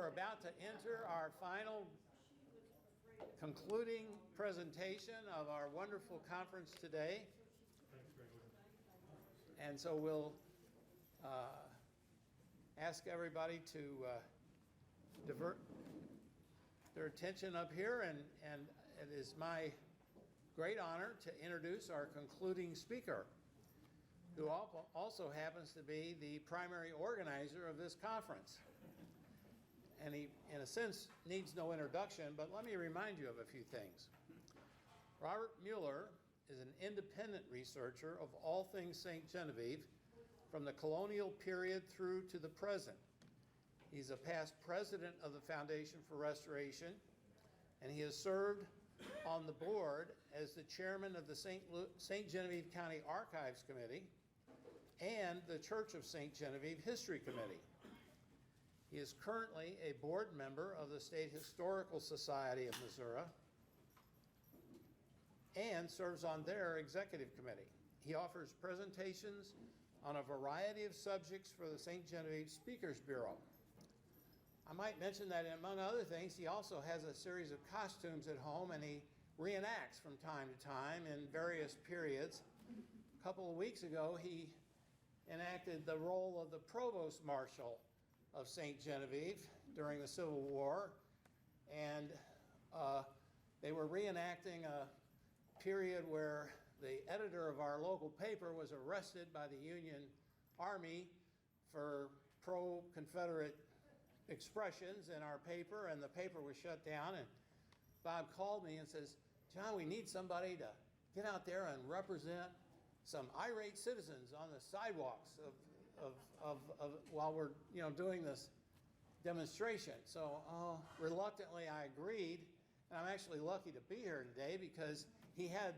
we're about to enter our final concluding presentation of our wonderful conference today. And so we'll ask everybody to divert their attention up here, and it is my great honor to introduce our concluding speaker, who also happens to be the primary organizer of this conference. And he, in a sense, needs no introduction, but let me remind you of a few things. Robert Mueller is an independent researcher of all things St. Genevieve from the colonial period through to the present. He's a past president of the Foundation for Restoration, and he has served on the board as the chairman of the St. Genevieve County Archives Committee and the Church of St. Genevieve History Committee. He is currently a board member of the State Historical Society of Missouri and serves on their executive committee. He offers presentations on a variety of subjects for the St. Genevieve Speakers Bureau. I might mention that among other things, he also has a series of costumes at home, and he reenacts from time to time in various periods. A couple of weeks ago, he enacted the role of the Provost Marshal of St. Genevieve during the Civil War, and they were reenacting a period where the editor of our local paper was arrested by the Union Army for pro-Confederate expressions in our paper, and the paper was shut down. And Bob called me and says, "John, we need somebody to get out there and represent some irate citizens on the sidewalks while we're doing this demonstration." So reluctantly I agreed, and I'm actually lucky to be here today because he had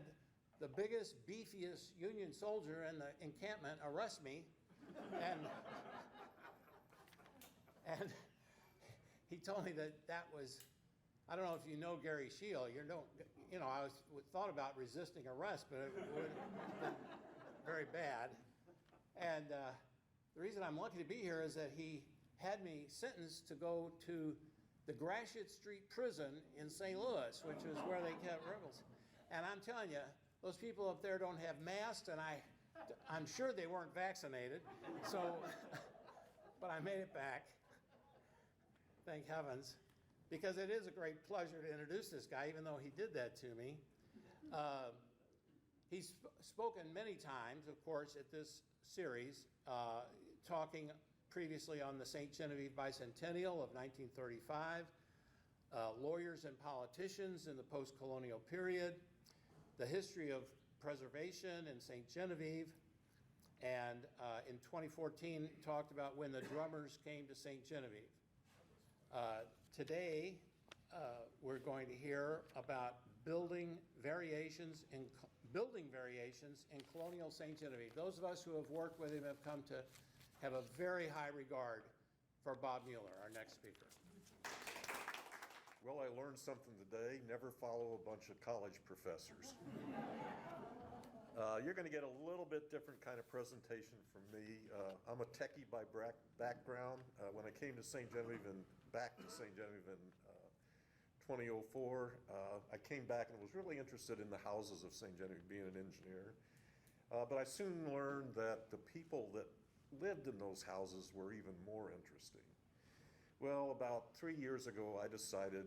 the biggest, beefiest Union soldier in the encampment arrest me, and he told me that was, I don't know if you know Gary Shield. I thought about resisting arrest, but it would have been very bad. And the reason I'm lucky to be here is that he had me sentenced to go to the Gratiot Street Prison in St. Louis, which is where they kept rebels. And I'm telling you, those people up there don't have masks, and I'm sure they weren't vaccinated. So, but I made it back. Thank heavens, because it is a great pleasure to introduce this guy, even though he did that to me. He's spoken many times, of course, at this series, talking previously on the St. Genevieve Bicentennial of 1935, lawyers and politicians in the post-colonial period, the history of preservation in St. Genevieve, and in 2014 talked about when the drummers came to St. Genevieve. Today, we're going to hear about building variations in colonial St. Genevieve. Those of us who have worked with him have come to have a very high regard for Bob Mueller, our next speaker. Well, I learned something today. Never follow a bunch of college professors. You're going to get a little bit different kind of presentation from me. I'm a techie by background. When I came to St. Genevieve and back to St. Genevieve in 2004, I came back and was really interested in the houses of St. Genevieve, being an engineer. But I soon learned that the people that lived in those houses were even more interesting. Well, about 3 years ago, I decided,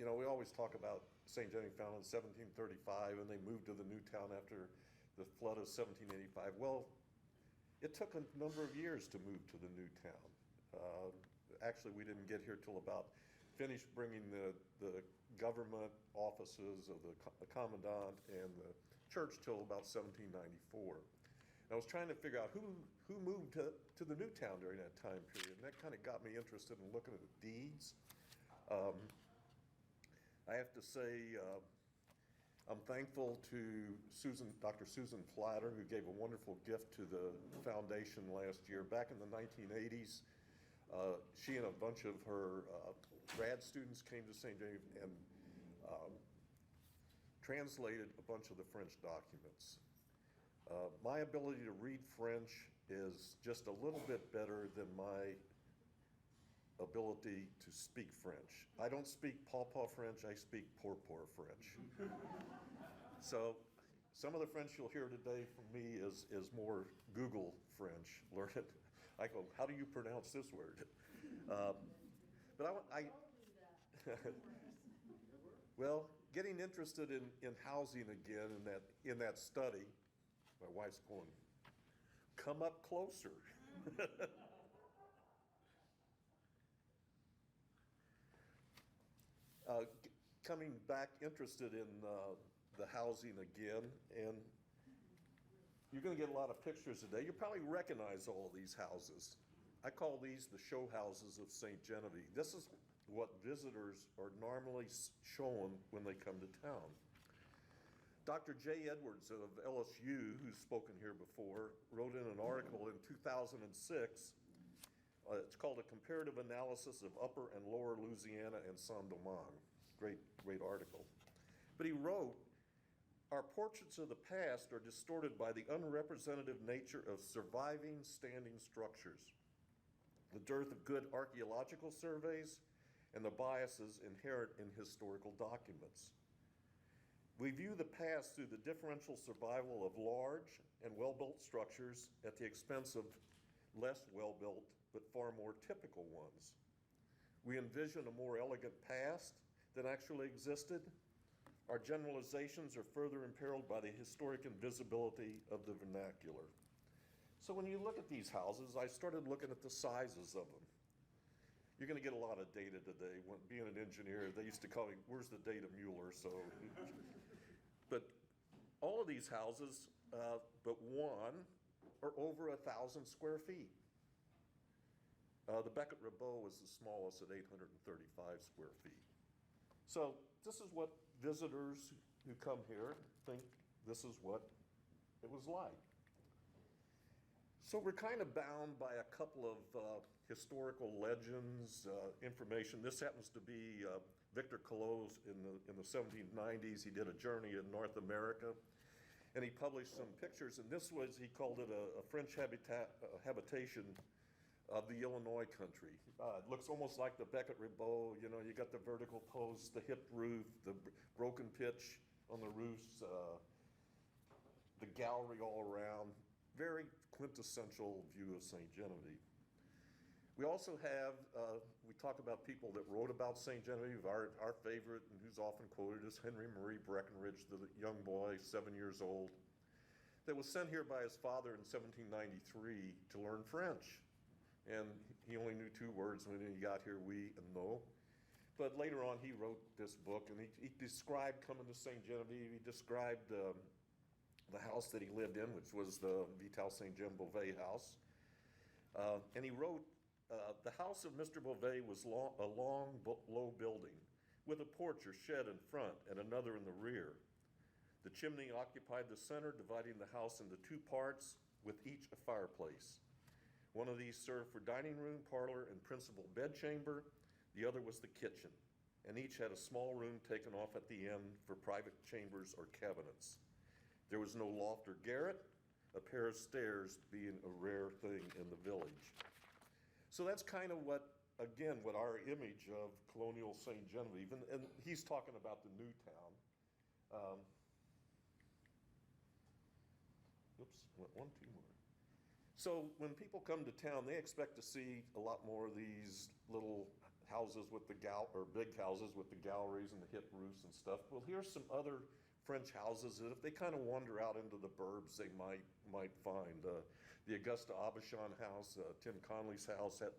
we always talk about St. Genevieve founded in 1735, and they moved to the new town after the flood of 1785. Well, it took a number of years to move to the new town. Actually, we didn't get here till about finished bringing the government offices of the commandant and the church till about 1794. I was trying to figure out who moved to the new town during that time period, and that kind of got me interested in looking at the deeds. I have to say I'm thankful to Dr. Susan Flatter, who gave a wonderful gift to the foundation last year. Back in the 1980s, she and a bunch of her grad students came to St. Genevieve and translated a bunch of the French documents. My ability to read French is just a little bit better than my ability to speak French. I don't speak Pawpaw French, I speak Pawpaw French. So some of the French you'll hear today from me is more Google French. Learn it. I go, how do you pronounce this word? But I well, getting interested in housing again in that study, my wife's going, come up closer. Coming back interested in the housing again, and you're going to get a lot of pictures today. You probably recognize all of these houses. I call these the show houses of St. Genevieve. This is what visitors are normally shown when they come to town. Dr. J. Edwards of LSU, who's spoken here before, wrote in an article in 2006. It's called A Comparative Analysis of Upper and Lower Louisiana and Saint-Domingue. Great article. But he wrote, our portraits of the past are distorted by the unrepresentative nature of surviving standing structures, the dearth of good archaeological surveys, and the biases inherent in historical documents. We view the past through the differential survival of large and well-built structures at the expense of less well-built but far more typical ones. We envision a more elegant past than actually existed. Our generalizations are further imperiled by the historic invisibility of the vernacular. So when you look at these houses, I started looking at the sizes of them. You're going to get a lot of data today. When, being an engineer, they used to call me, where's the data Mueller? So, but all of these houses, but one, are over 1,000 square feet. The Beckett-Rabeau is the smallest at 835 square feet. So this is what visitors who come here think this is what it was like. So we're kind of bound by a couple of historical legends, information. This happens to be Victor Creoles in the 1790s. He did a journey in North America, and he published some pictures. And this was, he called it a French habitation of the Illinois country. It looks almost like the Beckett-Rabeau. You know, you got the vertical posts, the hip roof, the broken pitch on the roofs, the gallery all around. Very quintessential view of St. Genevieve. We also have, we talk about people that wrote about St. Genevieve. Our favorite, and who's often quoted, is Henry Marie Breckenridge, the young boy, 7 years old, that was sent here by his father in 1793 to learn French. And he only knew 2 words when he got here, oui and no. But later on, he wrote this book, and he described coming to St. Genevieve. He described the house that he lived in, which was the Vital St. Jean Beauvais house. And he wrote, the house of Mr. Beauvais was a long, low building with a porch or shed in front and another in the rear. The chimney occupied the center, dividing the house into 2 parts, with each a fireplace. One of these served for dining room, parlor, and principal bedchamber. The other was the kitchen, and each had a small room taken off at the end for private chambers or cabinets. There was no loft or garret, a pair of stairs being a rare thing in the village. So that's kind of what, again, what our image of Colonial St. Genevieve, and he's talking about the new town. Oops, went 1, 2 more. So when people come to town, they expect to see a lot more of these little houses with the big houses with the galleries and the hip roofs and stuff. Well, here's some other French houses that if they kind of wander out into the burbs, they might find. The Augusta Aubuchon house, Tim Conley's house, at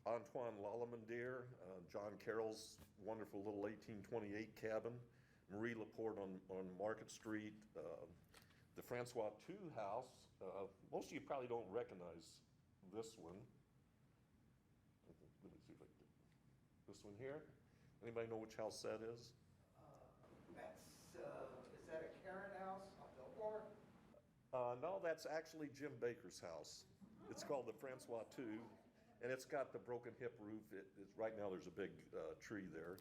Antoine Lallemandere, John Carroll's wonderful little 1828 cabin, Marie Laporte on Market Street, the Francois II house. Most of you probably don't recognize this one. Let me see if I can. This one here. Anybody know which house that is? Is that a Karen house on Billboard? No, that's actually Jim Baker's house. It's called the Francois II, and it's got the broken hip roof. Right now there's a big tree there.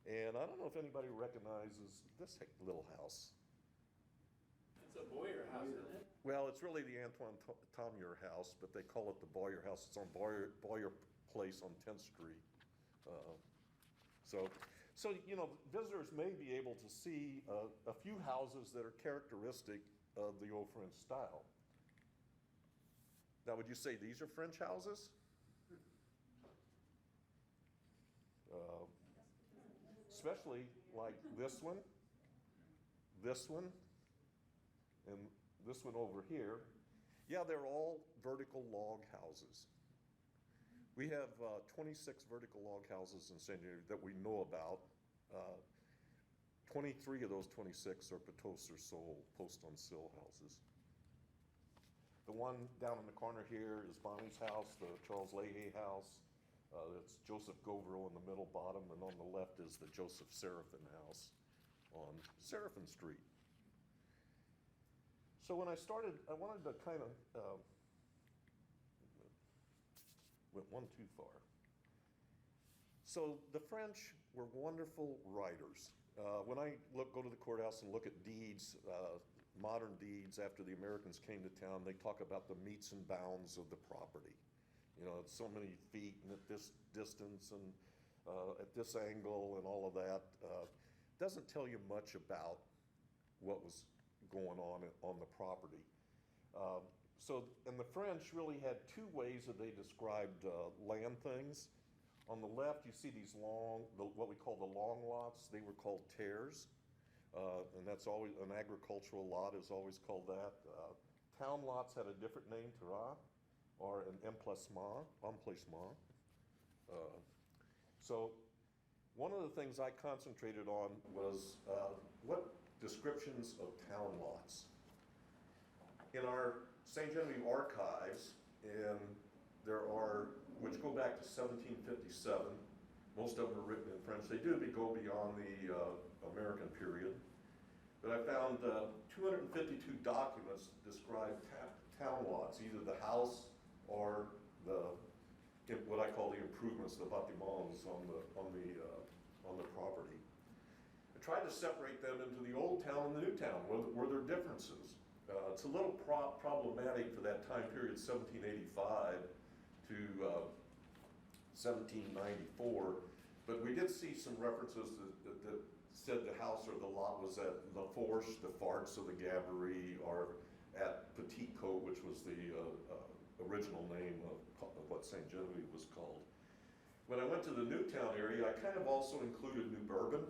And I don't know if anybody recognizes this little house. It's a Boyer house, isn't it? Well, it's really the Antoine Tomier house, but they call it the Boyer house. It's on Boyer place on 10th Street. So, visitors may be able to see a few houses that are characteristic of the old French style. Now, would you say these are French houses? Especially like this one, and this one over here. Yeah, they're all vertical log houses. We have 26 vertical log houses in San Diego that we know about. 23 of those 26 are posts or sole, post-on-sill houses. The one down in the corner here is Bonnie's house, the Charles Leahy house. That's Joseph Goverill in the middle bottom, and on the left is the Joseph Seraphin house on Seraphin Street. So when I started, I wanted to kind of, went one too far. So the French were wonderful writers. When I go to the courthouse and look at deeds, modern deeds after the Americans came to town, they talk about the metes and bounds of the property. It's so many feet and at this distance and at this angle and all of that. Doesn't tell you much about what was going on the property. And the French really had two ways that they described land things. On the left, you see these what we call the long lots. They were called terres. And that's always, an agricultural lot is always called that. Town lots had a different name, terra, or an emplacement. So one of the things I concentrated on was what descriptions of town lots. In our St. Genevieve archives, and there are, which go back to 1757, most of them are written in French. They do go beyond the American period. But I found 252 documents that describe town lots, either the house or what I call the improvements, the bâtiments on the property. I tried to separate them into the old town and the new town. Were there differences? It's a little problematic for that time period, 1785 to 1794, but we did see some references that said the house or the lot was at La Fourche, the Farts of the Gabourey, or at Petite Côte, which was the original name of what St. Genevieve was called. When I went to the Newtown area, I kind of also included New Bourbon,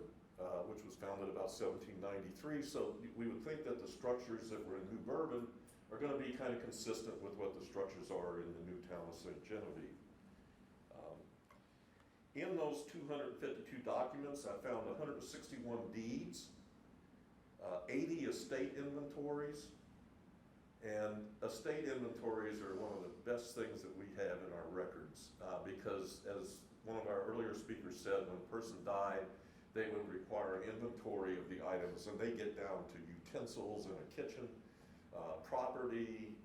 which was founded about 1793. So we would think that the structures that were in New Bourbon are going to be kind of consistent with what the structures are in the new town of St. Genevieve. In those 252 documents, I found 161 deeds, 80 estate inventories, and estate inventories are one of the best things that we have in our records because, as one of our earlier speakers said, when a person died, they would require an inventory of the items, and they get down to utensils in a kitchen, property,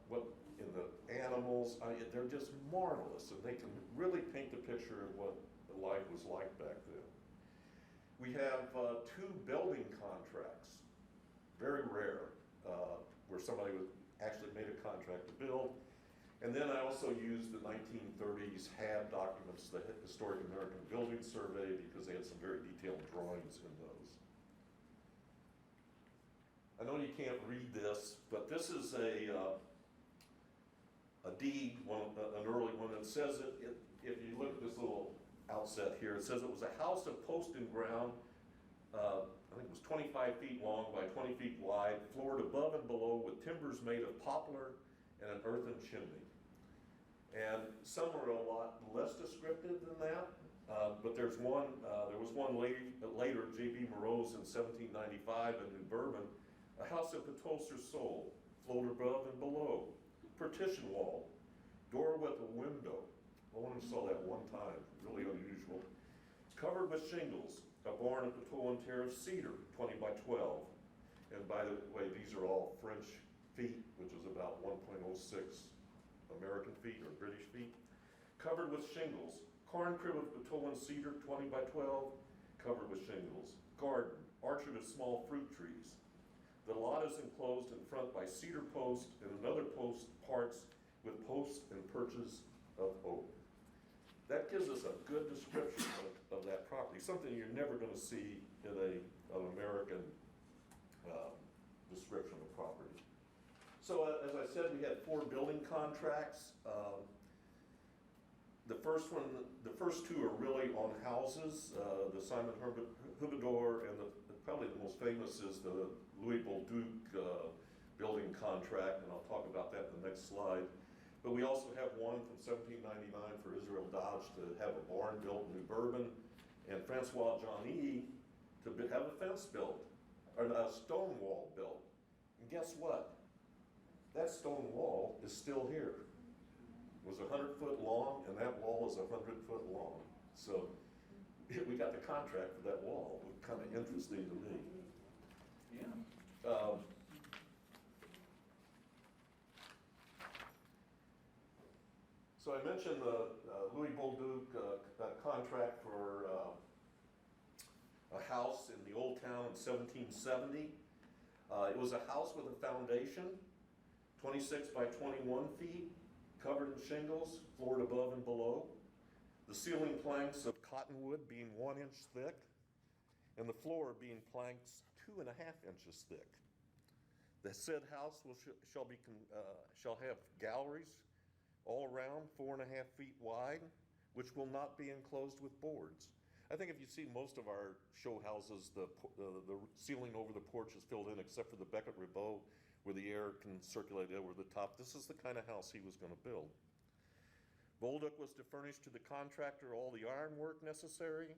what in the animals. They're just marvelous, and they can really paint the picture of what the life was like back then. We have 2 building contracts, very rare, where somebody actually made a contract to build. And then I also used the 1930s HAB documents, the Historic American Building Survey, because they had some very detailed drawings in those. I know you can't read this, but this is a deed, an early one. It says if you look at this little outset here, it says it was a house of post and ground, I think it was 25 feet long by 20 feet wide, floored above and below with timbers made of poplar and an earthen chimney. And some are a lot less descriptive than that, but there was one later, J.B. Moreau's in 1795 in New Bourbon, a house of Pitolster sole, floored above and below, partition wall, door with a window. I only saw that one time, really unusual. Covered with shingles, a barn of Pitol and Terre of cedar, 20 by 12. And by the way, these are all French feet, which is about 1.06 American feet or British feet. Covered with shingles, corn crib of Pitol and cedar, 20 by 12, covered with shingles. Garden, orchard of small fruit trees. The lot is enclosed in front by cedar post and another post parts with posts and perches of oak. that gives us a good description of that property, something you're never gonna see in an American description of property. So as I said, we had 4 building contracts. The first 2 are really on houses, the Simon Hubador, and probably the most famous is the Louis Bolduc building contract, and I'll talk about that in the next slide. But we also have one from 1799 for Israel Dodge to have a barn built in New Bourbon, and Francois Johnny to have a fence built, or a stone wall built. And guess what? That stone wall is still here. It was 100 foot long, and that wall is 100 foot long. So we got the contract for that wall. It was kind of interesting to me. Yeah. So I mentioned the Louis Bolduc contract for a house in the Old Town in 1770. It was a house with a foundation, 26 by 21 feet, covered in shingles, floored above and below. The ceiling planks of cottonwood being 1 inch thick, and the floor being planks 2.5 inches thick. The said house shall have galleries all around 4.5 feet wide, which will not be enclosed with boards. I think if you see most of our show houses, the ceiling over the porch is filled in except for the Becket Ribaud where the air can circulate over the top. This is the kind of house he was going to build. Bolduc was to furnish to the contractor all the ironwork necessary.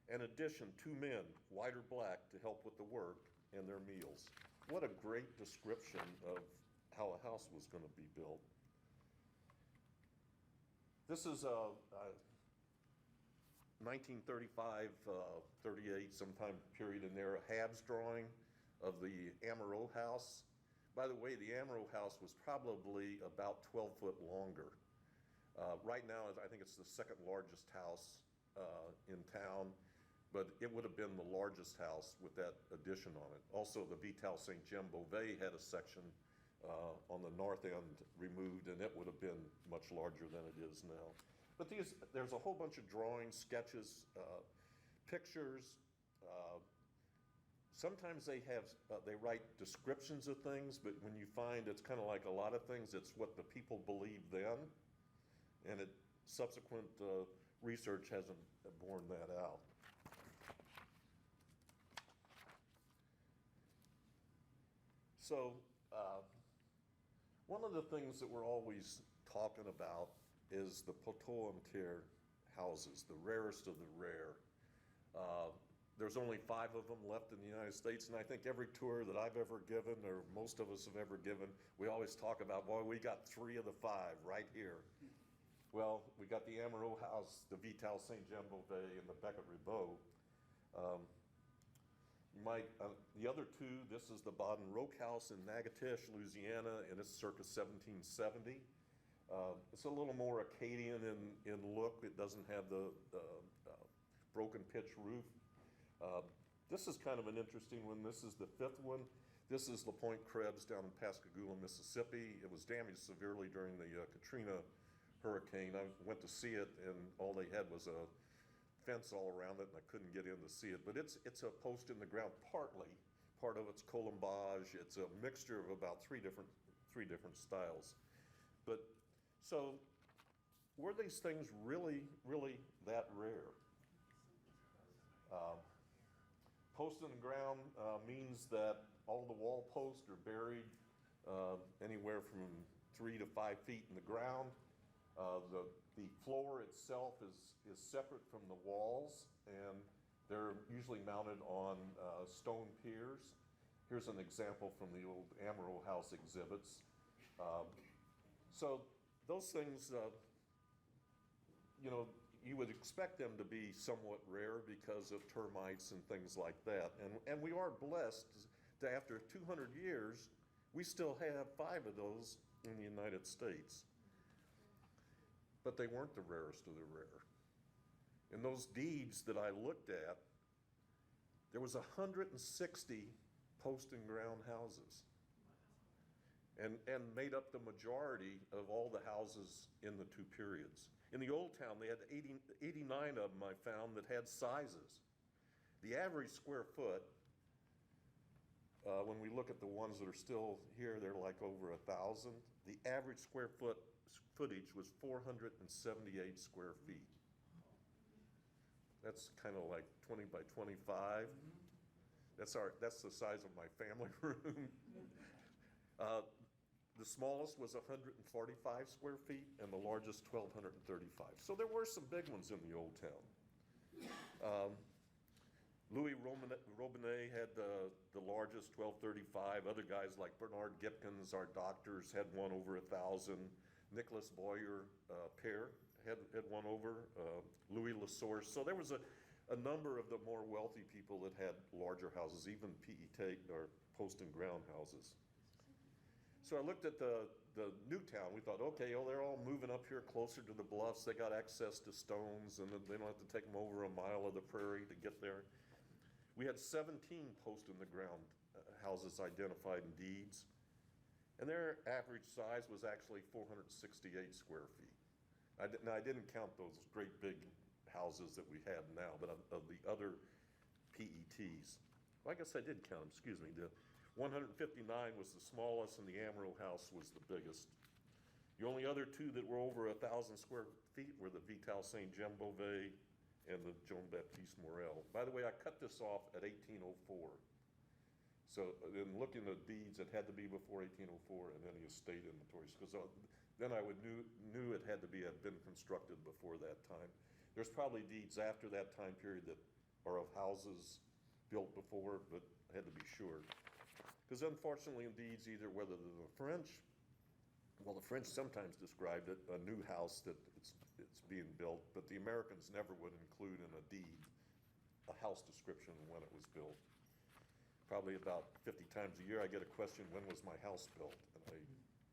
In addition, 2 men, white or black, to help with the work and their meals. What a great description of how a house was going to be built. This is a 1935, 38, sometime period in there, a Habs drawing of the AMaro House. By the way, the AMaro House was probably about 12 foot longer. Right now, I think it's the 2nd largest house in town, but it would have been the largest house with that addition on it. Also, the Vital Saint Jean Beauvais had a section on the north end removed, and it would have been much larger than it is now. But there's a whole bunch of drawings, sketches, pictures. Sometimes they write descriptions of things, but when you find it's kind of like a lot of things, it's what the people believed then, and subsequent research hasn't borne that out. So, one of the things that we're always talking about is the poteau en terre houses, the rarest of the rare. There's only 5 of them left in the United States, and I think every tour that I've ever given, or most of us have ever given, we always talk about, boy, we got 3 of the 5 right here. Well, we got the AMaro House, the Vital Saint Jean Beauvais, and the Becket Ribaud. The other 2, this is the Baden Roque House in Natchitoches, Louisiana, and it's circa 1770. It's a little more Acadian in look. It doesn't have the broken pitch roof. This is kind of an interesting one. This is the 5th one. This is La Pointe Creblez down in Pascagoula, Mississippi. It was damaged severely during the Katrina hurricane. I went to see it, and all they had was a fence all around it, and I couldn't get in to see it. But it's a post in the ground partly. Part of it's Kalumbage. It's a mixture of about three different styles. But so were these things really, really that rare? Post in the ground means that all the wall posts are buried anywhere from 3 to 5 feet in the ground. The floor itself is separate from the walls, and they're usually mounted on stone piers. Here's an example from the old AMaro House exhibits. So those things, you would expect them to be somewhat rare because of termites and things like that. And we are blessed to, after 200 years, we still have 5 of those in the United States. But they weren't the rarest of the rare. In those deeds that I looked at, there was 160 post and ground houses. and made up the majority of all the houses in the two periods. In the Old Town, they had 89 of them I found that had sizes. The average square foot, when we look at the ones that are still here, they're like over 1,000. The average footage was 478 square feet. That's kind of like 20 by 25. That's the size of my family room. The smallest was 145 square feet, and the largest 1,235. So there were some big ones in the Old Town. Louis Robinet had the largest, 1,235. Other guys like Bernard Gipkins, our doctors, had one over 1,000. Nicholas Boyer, Pear, had one over. Louis Lasource. So there was a number of the more wealthy people that had larger houses, even PET or post and ground houses. So I looked at the new town. We thought, okay, they're all moving up here closer to the bluffs. They got access to stones, and they don't have to take them over a mile of the prairie to get there. We had 17 post in the ground houses identified in deeds, and their average size was actually 468 square feet. Now, I didn't count those great big houses that we have now, but of the other PETs. Well, I guess I did count them, excuse me. The 159 was the smallest, and the AMaro House was the biggest. The only other two that were over 1,000 square feet were the Vital Saint Jean Beauvais and the Jean-Baptiste Morel. By the way, I cut this off at 1804. So in looking at deeds, it had to be before 1804 and any estate inventories, because then I knew it had been constructed before that time. There's probably deeds after that time period that are of houses built before, but I had to be sure. Because unfortunately in deeds, either whether the French sometimes described it, a new house that it's being built, but the Americans never would include in a deed a house description and when it was built. Probably about 50 times a year I get a question, when was my house built? And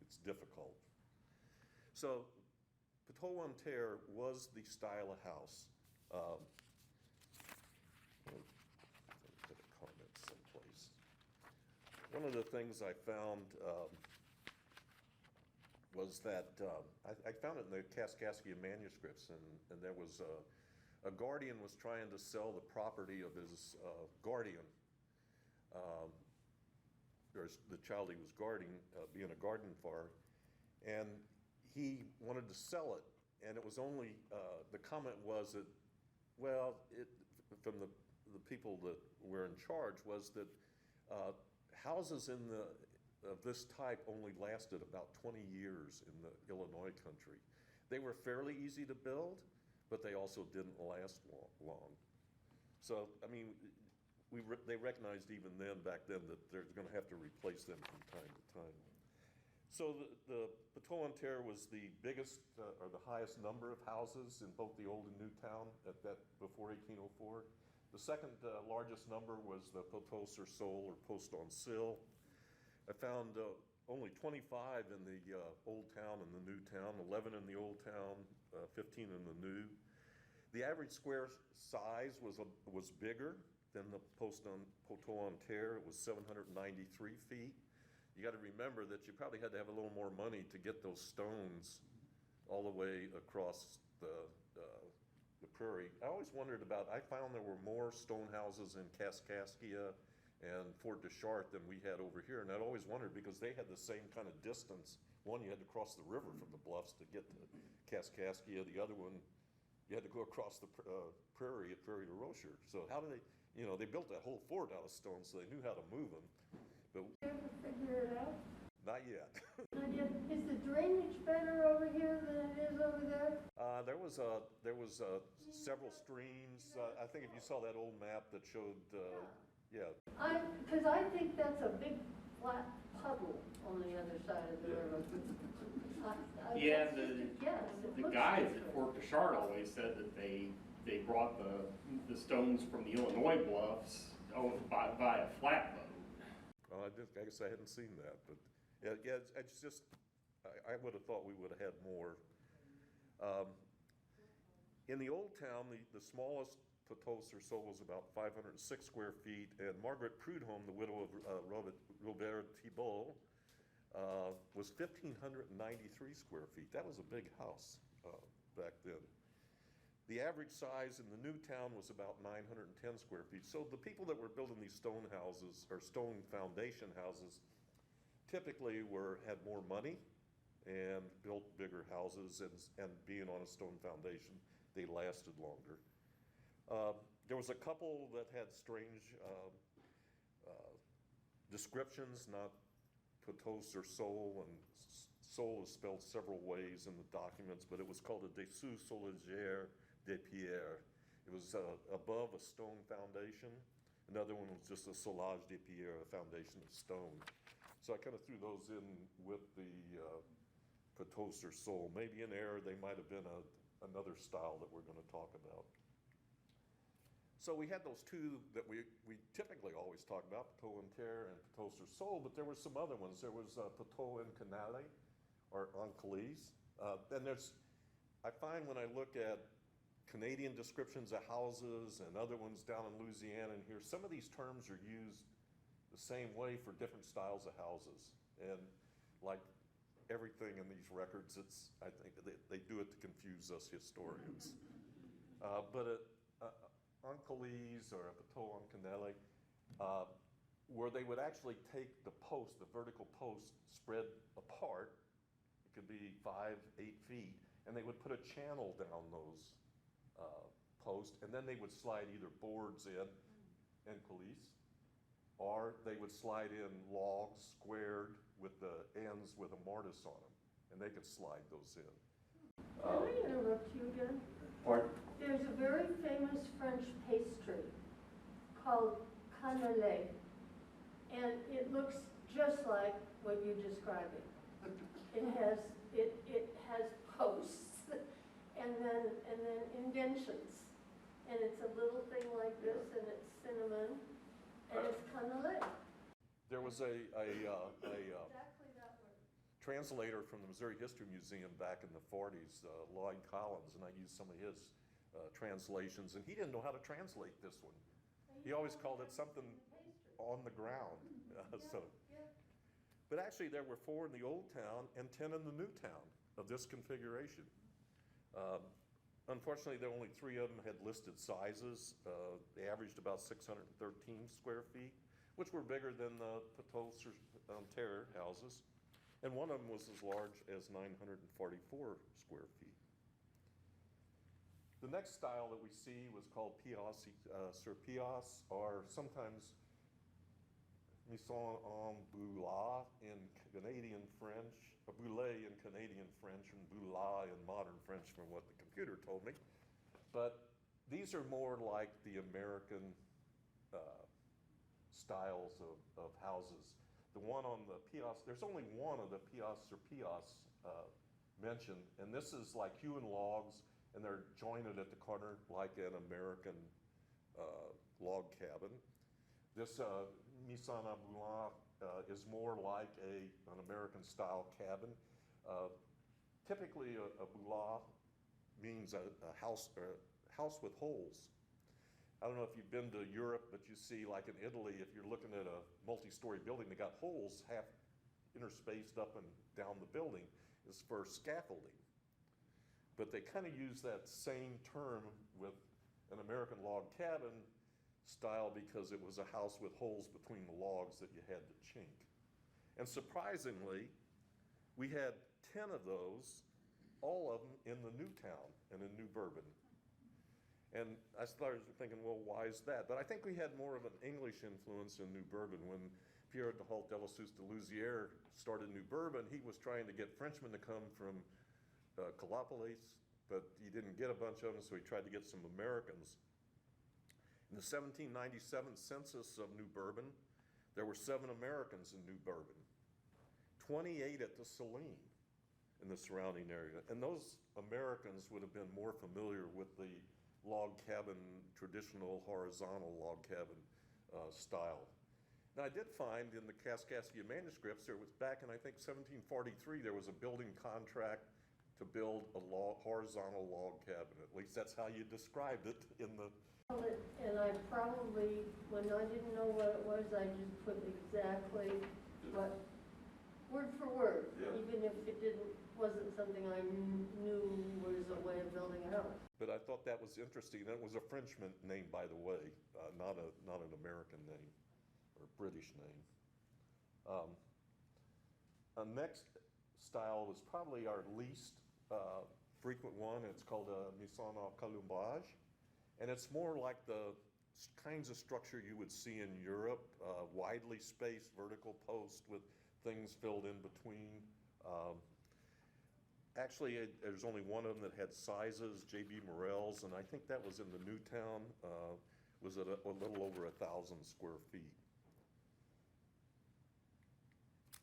it's difficult. So Poteau-en-Terre was the style of house. Put a comment someplace. One of the things I found was that I found it in the Kaskaskia manuscripts, and there was a guardian was trying to sell the property of his guardian, or the child he was guarding, being a garden far, and he wanted to sell it, and it was only, the comment was that, well, from the people that were in charge was that houses of this type only lasted about 20 years in the Illinois country. They were fairly easy to build, but they also didn't last long. So, I mean, they recognized even back then, that they're going to have to replace them from time to time. So the Poteau-en-Terre was the biggest or the highest number of houses in both the Old and New Town before 1804. The second largest number was the Poteau-sur-Saulx or Post-on-Sill. I found only 25 in the Old Town and the New Town, 11 in the Old Town, 15 in the New. The average square size was bigger than the Poteau-en-Terre. It was 793 feet. You got to remember that you probably had to have a little more money to get those stones all the way across the prairie. I always wondered I found there were more stone houses in Kaskaskia and Fort Deschartres than we had over here, and I'd always wondered because they had the same kind of distance. One, you had to cross the river from the bluffs to get to Kaskaskia. The other one, you had to go across the prairie at Prairie du Rocher. So how do they, they built that whole fort out of stone, so they knew how to move them. But you ever figure it out? not yet. Not yet. Is the drainage better over here than it is over there? There was several streams. I think if you saw that old map that showed, yeah. Because I think that's a big flat puddle on the other side of the river. Yeah, Yes. the guides at Fort Deschartres always said that they brought the stones from the Illinois bluffs via flatboat. Well, I guess I hadn't seen that, but yeah, it's just, I would have thought we would have had more. In the Old Town, the smallest Poteau-sur-Saulx was about 506 square feet, and Margaret Prudhomme, the widow of Robert Thibault, was 1,593 square feet. That was a big house back then. The average size in the new town was about 910 square feet. So the people that were building these stone houses or stone foundation houses typically had more money and built bigger houses, and being on a stone foundation, they lasted longer. There was a couple that had strange descriptions, not Potos or Sol, and Sol is spelled several ways in the documents, but it was called a dessous solitaire de pierre. It was above a stone foundation. Another one was just a solage de pierre, a foundation of stone. So I kind of threw those in with the Potos or Sol. Maybe in error, they might have been another style that we're going to talk about. So we had those two that we typically always talk about, Poteau and Terre and Potos or Sol, but there were some other ones. There was Poteau and Canale, or Ancolise. Then I find when I look at Canadian descriptions of houses and other ones down in Louisiana and here, some of these terms are used the same way for different styles of houses. And like everything in these records, I think they do it to confuse us historians. But Ancolise or a Poteau en Canale, where they would actually take the post, the vertical post, spread apart. It could be 5, 8 feet, and they would put a channel down those posts, and then they would slide either boards in, Ancolise, or they would slide in logs squared with the ends with a mortise on them, and they could slide those in. Can I interrupt you again? Pardon? There's a very famous French pastry called cannelé, and it looks just like what you're describing. It has posts and then indentions, and it's a little thing like this, and it's cinnamon, and it's cannelé. There was a Exactly that word. translator from the Missouri History Museum back in the 40s, Lloyd Collins, and I used some of his translations, and he didn't know how to translate this one. He always called it something on the ground. But actually there were 4 in the old town and 10 in the new town of this configuration. Unfortunately, there were only 3 of them had listed sizes. They averaged about 613 square feet, which were bigger than the Potos or Terre houses. And one of them was as large as 944 square feet. The next style that we see was called Piazzi sur Piaz, or sometimes Misono Kalumbage in Canadian French, or Boulet in Canadian French, and Boulay in modern French from what the computer told me. But these are more like the American styles of houses. The one on the Piaz, there's only one of the Piaz sur Piaz mentioned, and this is like hewn logs, and they're jointed at the corner like an American log cabin. This Misono Kalumbage is more like an American style cabin. Typically a boulage means a house with holes. I don't know if you've been to Europe, but you see like in Italy, if you're looking at a multi-story building, they got holes half interspaced up and down the building. Is for scaffolding. But they kind of use that same term with an American log cabin style because it was a house with holes between the logs that you had to chink. And surprisingly, we had 10 of those, all of them in the new town and in New Bourbon. And I started thinking, well, why is that? But I think we had more of an English influence in New Bourbon. When Pierre de Halt de la Souce de Louisière started New Bourbon, he was trying to get Frenchmen to come from Calopolis, but he didn't get a bunch of them, so he tried to get some Americans. In the 1797 census of New Bourbon, there were 7 Americans in New Bourbon, 28 at the Saline in the surrounding area. And those Americans would have been more familiar with the log cabin, traditional horizontal log cabin style. Now, I did find in the Kaskaskia manuscripts, there was back in, I think, 1743, there was a building contract to build a horizontal log cabin. At least that's how you described it in the... And I probably, when I didn't know what it was, I just put exactly what word for word, Yeah. even if wasn't something I knew was a way of building a house. But I thought that was interesting. It was a French name, by the way, not an American name or British name. Our next style was probably our least frequent one. It's called a Misono Kalumbage. And it's more like the kinds of structure you would see in Europe, widely spaced vertical posts with things filled in between. Actually, there's only one of them that had sizes, J.B. Morel's, and I think that was in the Newtown, was at a little over 1,000 square feet.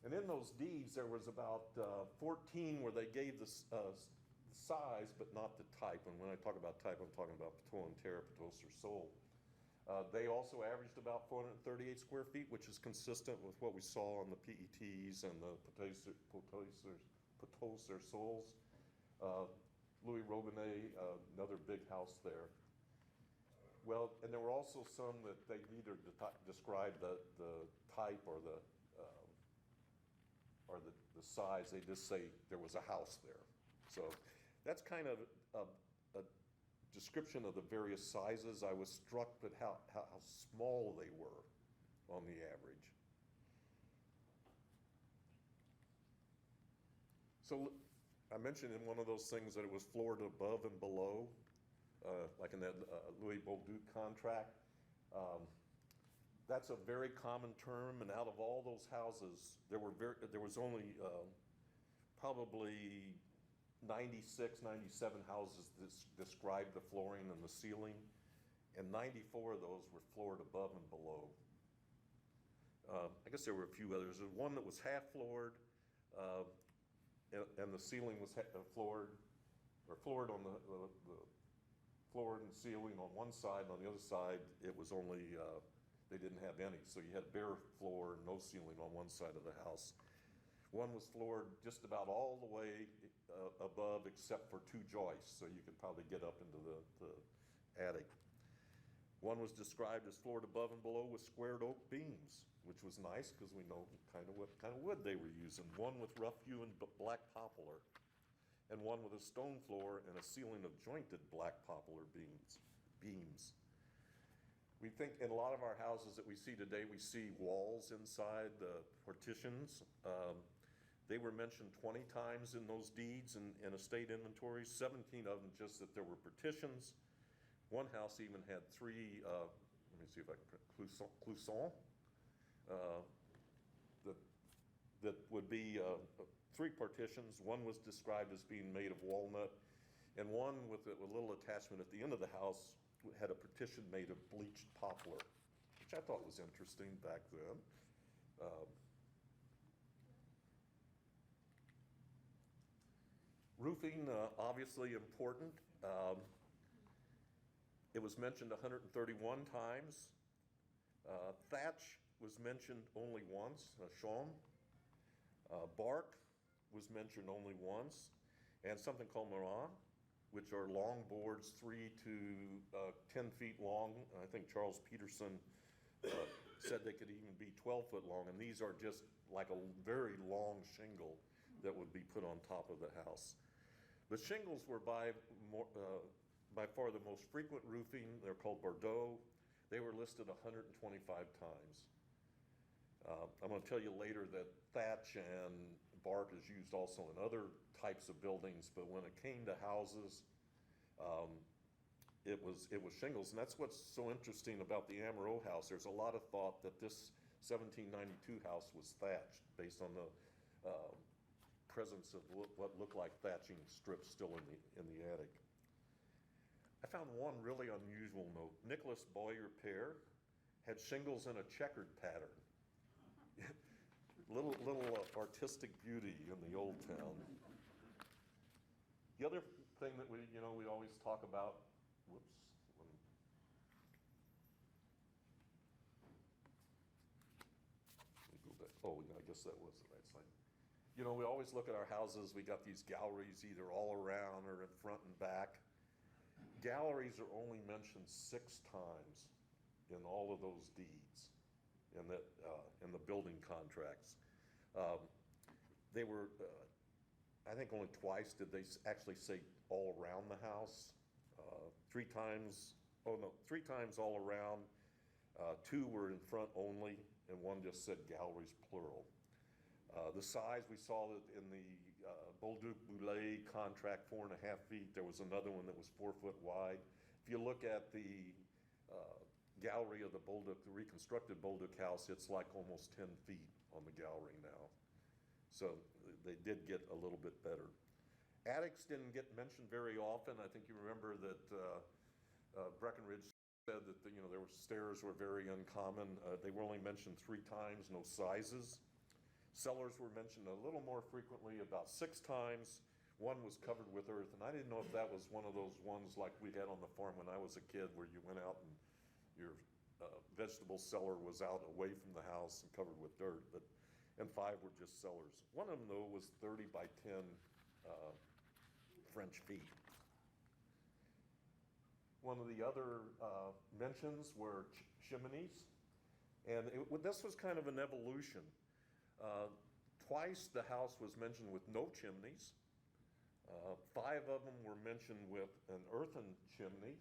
And in those deeds, there was about 14 where they gave the size, but not the type. And when I talk about type, I'm talking about Pateau and Terre, Pateau sur Sol. They also averaged about 438 square feet, which is consistent with what we saw on the PETs and the Pateau sur Sols. Louis Robinet, another big house there. Well, and there were also some that they neither described the type or the size. They just say there was a house there. So that's kind of a description of the various sizes. I was struck at how small they were on the average. So I mentioned in one of those things that it was floored above and below, like in that Louis Bolduc contract. That's a very common term, and out of all those houses, there was only probably 96, 97 houses that described the flooring and the ceiling, and 94 of those were floored above and below. I guess there were a few others. There was one that was half floored, and the ceiling was floored on the floor and ceiling on one side, and on the other side, it was only, they didn't have any. So you had bare floor, no ceiling on one side of the house. One was floored just about all the way above except for 2 joists, so you could probably get up into the attic. One was described as floored above and below with squared oak beams, which was nice because we know kind of what kind of wood they were using. One with rough hewn black poplar, and one with a stone floor and a ceiling of jointed black poplar beams. We think in a lot of our houses that we see today, we see walls inside the partitions. They were mentioned 20 times in those deeds and estate inventories, 17 of them just that there were partitions. One house even had 3, let me see if I can, cloisons, that would be 3 partitions. One was described as being made of walnut, and one with a little attachment at the end of the house had a partition made of bleached poplar, which I thought was interesting back then. Roofing, obviously important. It was mentioned 131 times. Thatch was mentioned only once, chaume. Bark was mentioned only once, and something called maran, which are long boards, 3 to 10 feet long. I think Charles Peterson said they could even be 12 foot long, and these are just like a very long shingle that would be put on top of the house. The shingles were by far the most frequent roofing. They're called Bordeaux. They were listed 125 times. I'm going to tell you later that thatch and bark is used also in other types of buildings, but when it came to houses, it was shingles. And that's what's so interesting about the AMaro House. There's a lot of thought that this 1792 house was thatched based on the presence of what looked like thatching strips still in the attic. I found one really unusual note. Nicholas Boyer Père had shingles in a checkered pattern. little artistic beauty in the old town. The other thing that we always talk about, whoops, let me go back. Oh, I guess that was the right slide. We always look at our houses, we got these galleries either all around or in front and back. Galleries are only mentioned 6 times in all of those deeds, in the building contracts. They were, I think only twice did they actually say all around the house. 3 times, oh no, 3 times all around. 2 were in front only, and 1 just said galleries plural. The size, we saw that in the Bolduc-Boulay contract, 4.5 feet. There was another one that was 4 foot wide. If you look at the gallery of the Bolduc, the reconstructed Bolduc house, it's like almost 10 feet on the gallery now. So they did get a little bit better. Attics didn't get mentioned very often. I think you remember that Breckenridge said that there were stairs were very uncommon. They were only mentioned 3 times, no sizes. Cellars were mentioned a little more frequently, about 6 times. 1 was covered with earth, and I didn't know if that was one of those ones like we had on the farm when I was a kid, where you went out and your vegetable cellar was out away from the house and covered with dirt. And 5 were just cellars. One of them, though, was 30 by 10 French feet. One of the other mentions were chimneys, and this was kind of an evolution. Twice the house was mentioned with no chimneys. 5 of them were mentioned with an earthen chimney,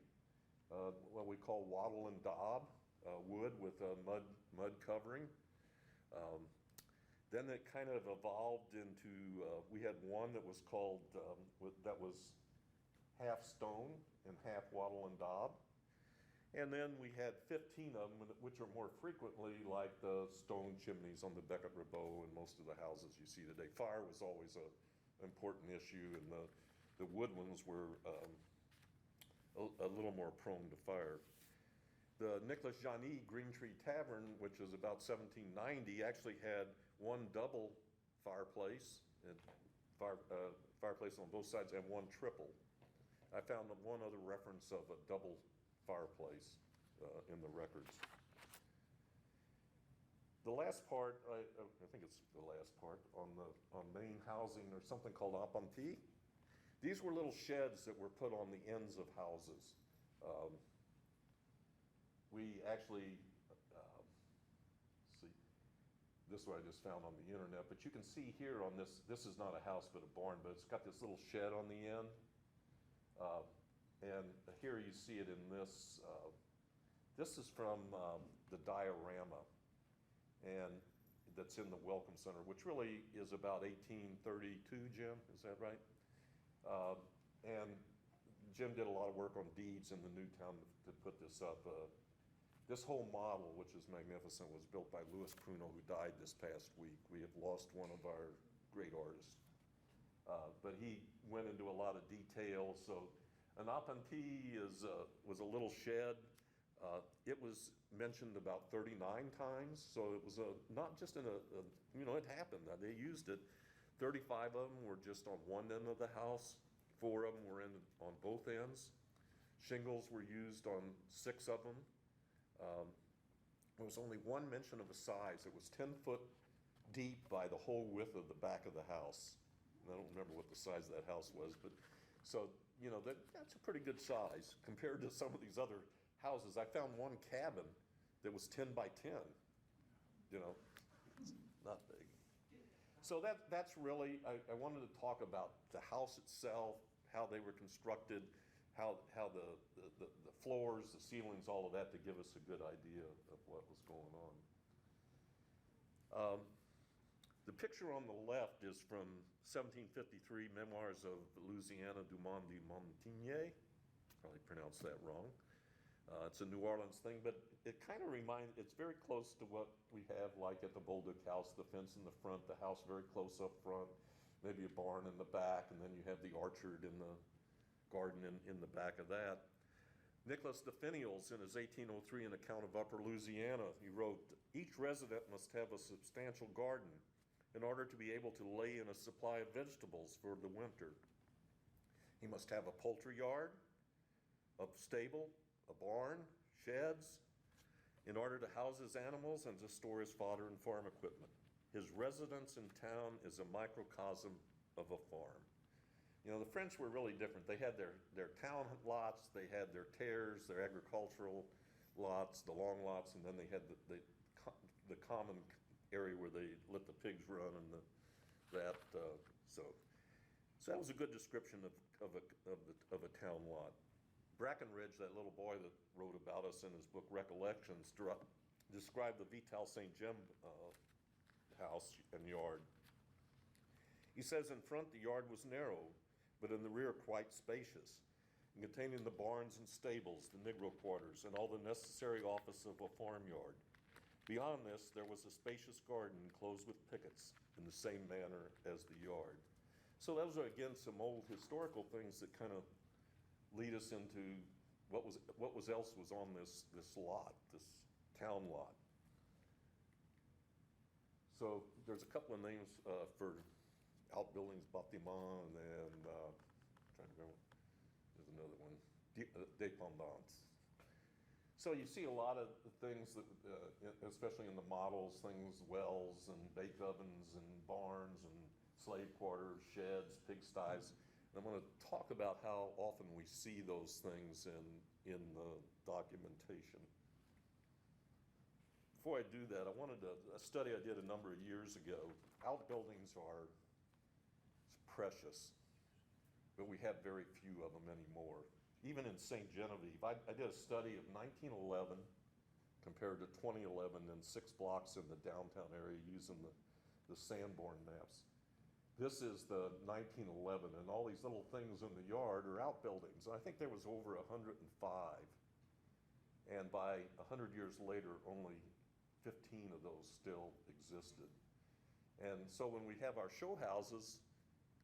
what we call wattle and daub, wood with a mud covering. Then it kind of evolved into, we had one that was called, that was half stone and half wattle and daub. And then we had 15 of them, which are more frequently like the stone chimneys on the Becket Rabot and most of the houses you see today. Fire was always an important issue, and the wood ones were a little more prone to fire. The Nicholas Jani Green Tree Tavern, which was about 1790, actually had 1 double fireplace, and fireplace on both sides, and 1 triple. I found 1 other reference of a double fireplace in the records. The last part, I think it's the last part, on main housing, there's something called apanti. These were little sheds that were put on the ends of houses. We actually, see, this is what I just found on the internet, but you can see here on this is not a house but a barn, but it's got this little shed on the end. And here you see it in this. This is from the diorama, and that's in the Welcome Center, which really is about 1832, Jim, is that right? And Jim did a lot of work on deeds in the new town to put this up. This whole model, which is magnificent, was built by Louis Pruno, who died this past week. We have lost one of our great artists. But he went into a lot of detail. So an appentis was a little shed. It was mentioned about 39 times. So it was not just in it happened. They used it. 35 of them were just on one end of the house. 4 of them were on both ends. Shingles were used on 6 of them. There was only 1 mention of a size. It was 10 foot deep by the whole width of the back of the house. And I don't remember what the size of that house was, but so, that's a pretty good size compared to some of these other houses. I found 1 cabin that was 10 by 10. It's not big. So that's really, I wanted to talk about the house itself, how they were constructed, how the floors, the ceilings, all of that, to give us a good idea of what was going on. The picture on the left is from 1753, Memoirs of Louisiana du Monde du Montigny. Probably pronounced that wrong. It's a New Orleans thing, but it kind of it's very close to what we have like at the Bolduc house, the fence in the front, the house very close up front, maybe a barn in the back, and then you have the orchard in the garden in the back of that. Nicholas de Finials, in his 1803 An Account of Upper Louisiana, he wrote, "Each resident must have a substantial garden in order to be able to lay in a supply of vegetables for the winter. He must have a poultry yard, a stable, a barn, sheds, in order to house his animals and to store his fodder and farm equipment. His residence in town is a microcosm of a farm." The French were really different. They had their town lots, they had their terres, their agricultural lots, the long lots, and then they had the common area where they let the pigs run and that, so that was a good description of a town lot. Brackenridge, that little boy that wrote about us in his book Recollections, described the Vital St. Jem house and yard. He says, in front the yard was narrow, but in the rear quite spacious, and containing the barns and stables, the negro quarters, and all the necessary office of a farmyard. Beyond this, there was a spacious garden enclosed with pickets in the same manner as the yard. So those are, again, some old historical things that kind of lead us into what else was on this lot, this town lot. So there's a couple of names for outbuildings, bâtiments, and trying to remember, there's another one, dépendance. So you see a lot of things that, especially in the models, things, wells and bake ovens and barns and slave quarters, sheds, pigsties. And I'm going to talk about how often we see those things in the documentation. Before I do that, I wanted a study I did a number of years ago. Outbuildings are precious, but we have very few of them anymore. Even in St. Genevieve, I did a study of 1911 compared to 2011 in 6 blocks in the downtown area using the Sanborn maps. This is the 1911, and all these little things in the yard are outbuildings. I think there was over 105, and by 100 years later, only 15 of those still existed. And so when we have our show houses,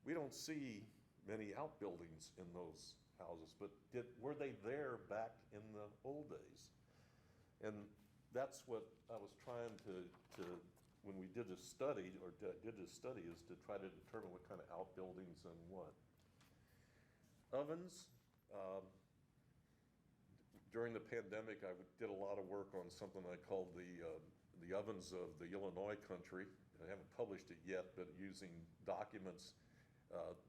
we don't see many outbuildings in those houses, but were they there back in the old days? And that's what I was trying to when we did this study, is to try to determine what kind of outbuildings and what. Ovens. During the pandemic, I did a lot of work on something I called the ovens of the Illinois country. I haven't published it yet, but using documents.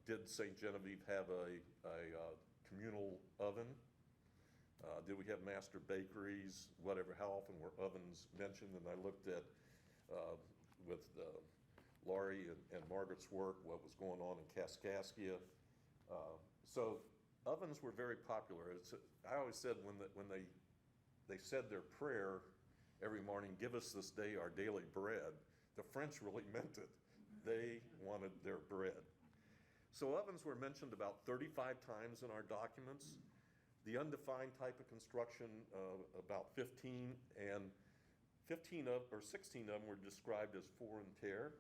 Did St. Genevieve have a communal oven? Did we have master bakeries? Whatever, how often were ovens mentioned? And I looked at, with Laurie and Margaret's work, what was going on in Kaskaskia. So ovens were very popular. I always said when they said their prayer every morning, give us this day our daily bread, the French really meant it. They wanted their bread. So ovens were mentioned about 35 times in our documents. The undefined type of construction, about 15, and 16 of them were described as four and terre,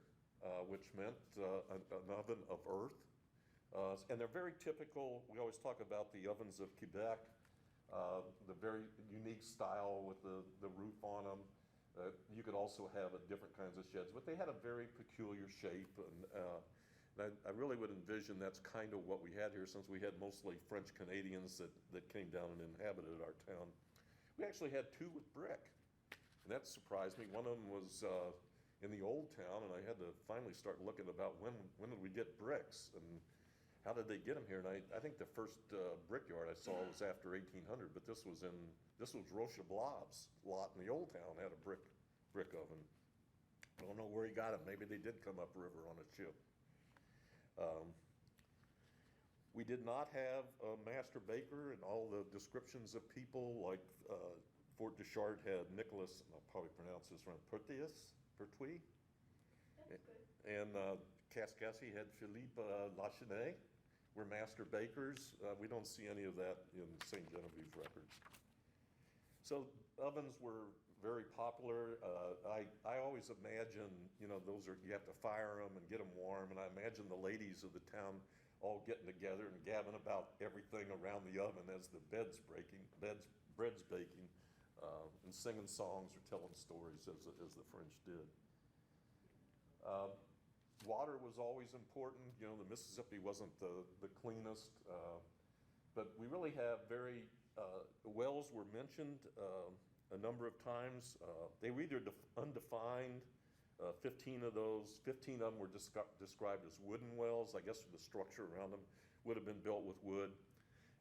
which meant an oven of earth. And they're very typical. We always talk about the ovens of Quebec, the very unique style with the roof on them. You could also have different kinds of sheds, but they had a very peculiar shape. And I really would envision that's kind of what we had here, since we had mostly French Canadians that came down and inhabited our town. We actually had 2 with brick, and that surprised me. One of them was in the old town, and I had to finally start looking about when did we get bricks, and how did they get them here? And I think the first brickyard I saw was after 1800, but this was Roche Blob's lot in the old town, had a brick oven. I don't know where he got them. Maybe they did come upriver on a ship. We did not have a master baker, and all the descriptions of people like Fort Deschard had Nicholas, I'll probably pronounce this wrong, Pertuis, That's good. and Kaskaskia had Philippe Lachenet, were master bakers. We don't see any of that in St. Genevieve records. So ovens were very popular. I always imagine, you have to fire them and get them warm, and I imagine the ladies of the town all getting together and gabbing about everything around the oven as the bread's baking, and singing songs or telling stories as the French did. Water was always important. The Mississippi wasn't the cleanest, but we really have wells were mentioned a number of times. They were either undefined, 15 of them were described as wooden wells. I guess the structure around them would have been built with wood,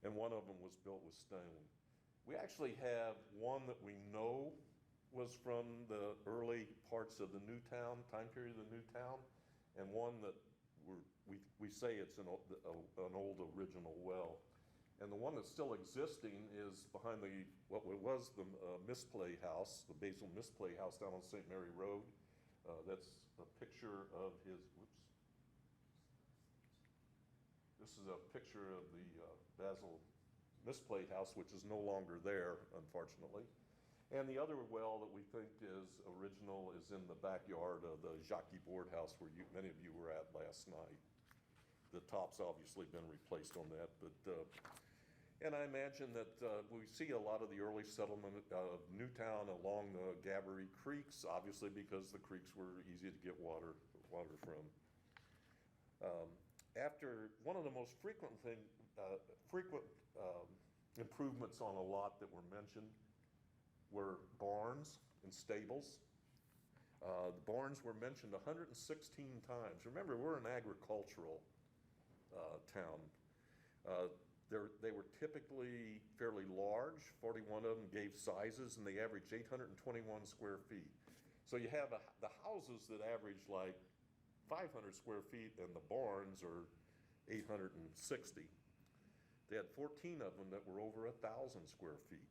and one of them was built with stone. We actually have one that we know was from the early parts of the New Town, time period of the New Town, and one that we say it's an old original well. And the one that's still existing is behind what was the Misplay House, the Basil Misplay House down on St. Mary Road. That's a picture of his, whoops. This is a picture of the Basil Misplay House, which is no longer there, unfortunately. And the other well that we think is original is in the backyard of the Jacques Board House where many of you were at last night. The top's obviously been replaced on that, but and I imagine that we see a lot of the early settlement of Newtown along the Gabourey Creeks, obviously because the creeks were easy to get water from. After one of the most frequent improvements on a lot that were mentioned were barns and stables. The barns were mentioned 116 times. Remember, we're an agricultural town. They were typically fairly large. 41 of them gave sizes, and they averaged 821 square feet. So you have the houses that average like 500 square feet, and the barns are 860. They had 14 of them that were over 1,000 square feet.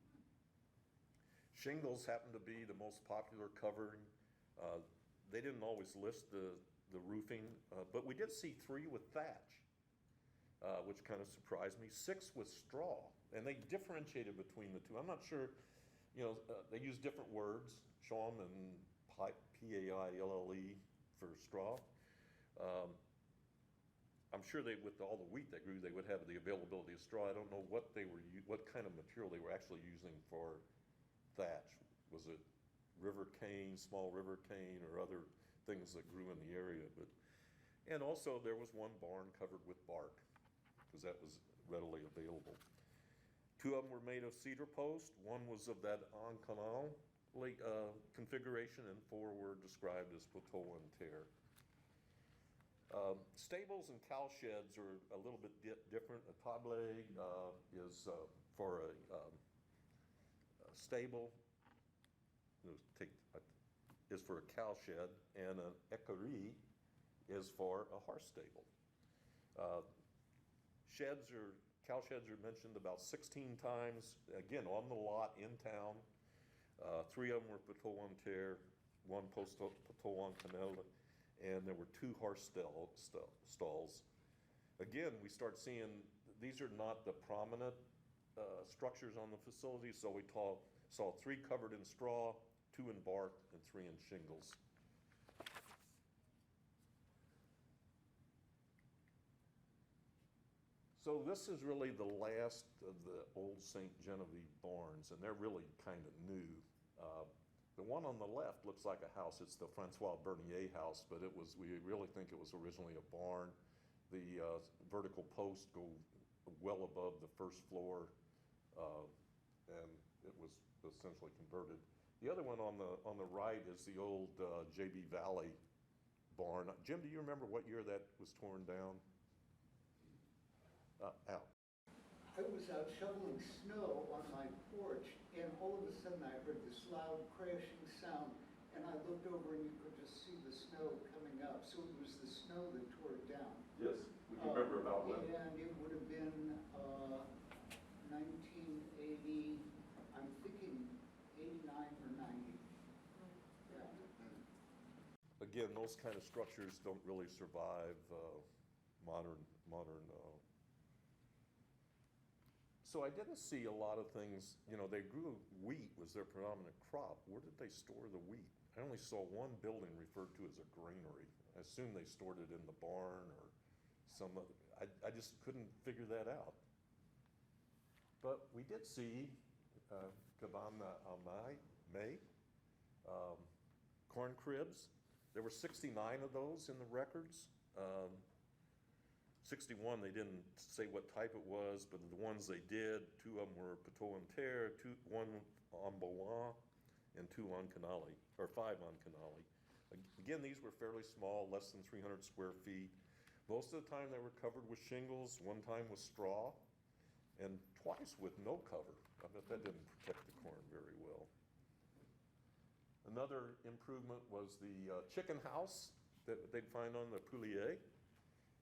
Shingles happened to be the most popular covering. They didn't always list the roofing, but we did see 3 with thatch, which kind of surprised me. 6 with straw, and they differentiated between the two. I'm not sure, they use different words, shawm and P-A-I-L-L-E for straw. I'm sure with all the wheat they grew, they would have the availability of straw. I don't know what kind of material they were actually using for thatch. Was it river cane, small river cane, or other things that grew in the area? And also there was one barn covered with bark, because that was readily available. 2 of them were made of cedar post. 1 was of that inconstant configuration, and 4 were described as poteau and terre. Stables and cow sheds are a little bit different. A table is for a stable, is for a cow shed, and an écurie is for a horse stable. Cow sheds are mentioned about 16 times, again, on the lot in town. 3 of them were poteau en terre, 1 poteau en canal, and there were 2 horse stalls. Again, we start seeing, these are not the prominent structures on the facility, so we saw 3 covered in straw, 2 in bark, and 3 in shingles. So this is really the last of the old St. Genevieve barns, and they're really kind of new. The one on the left looks like a house. It's the Francois Bernier house, but we really think it was originally a barn. The vertical posts go well above the first floor, and it was essentially converted. The other one on the right is the old J.B. Valley barn. Jim, do you remember what year that was torn down? Out. I was out shoveling snow on my porch, and all of a sudden I heard this loud crashing sound, and I looked over and you could just see the snow coming up. So it was the snow that tore it down. Yes, we can remember about that. And it would have been 1980, I'm thinking 89 or 90. Yeah. Again, those kind of structures don't really survive modern. So I didn't see a lot of things, they grew wheat was their predominant crop. Where did they store the wheat? I only saw one building referred to as a granary. I assume they stored it in the barn or some other, I just couldn't figure that out. But we did see cabane May, corn cribs. There were 69 of those in the records. 61, they didn't say what type it was, but the ones they did, 2 of them were poteau en terre, 1 en bois, and 2 en canali, or 5 en canali. Again, these were fairly small, less than 300 square feet. Most of the time they were covered with shingles, 1 time with straw, and twice with no cover. I bet that didn't protect the corn very well. Another improvement was the chicken house. that they'd find on the poulier.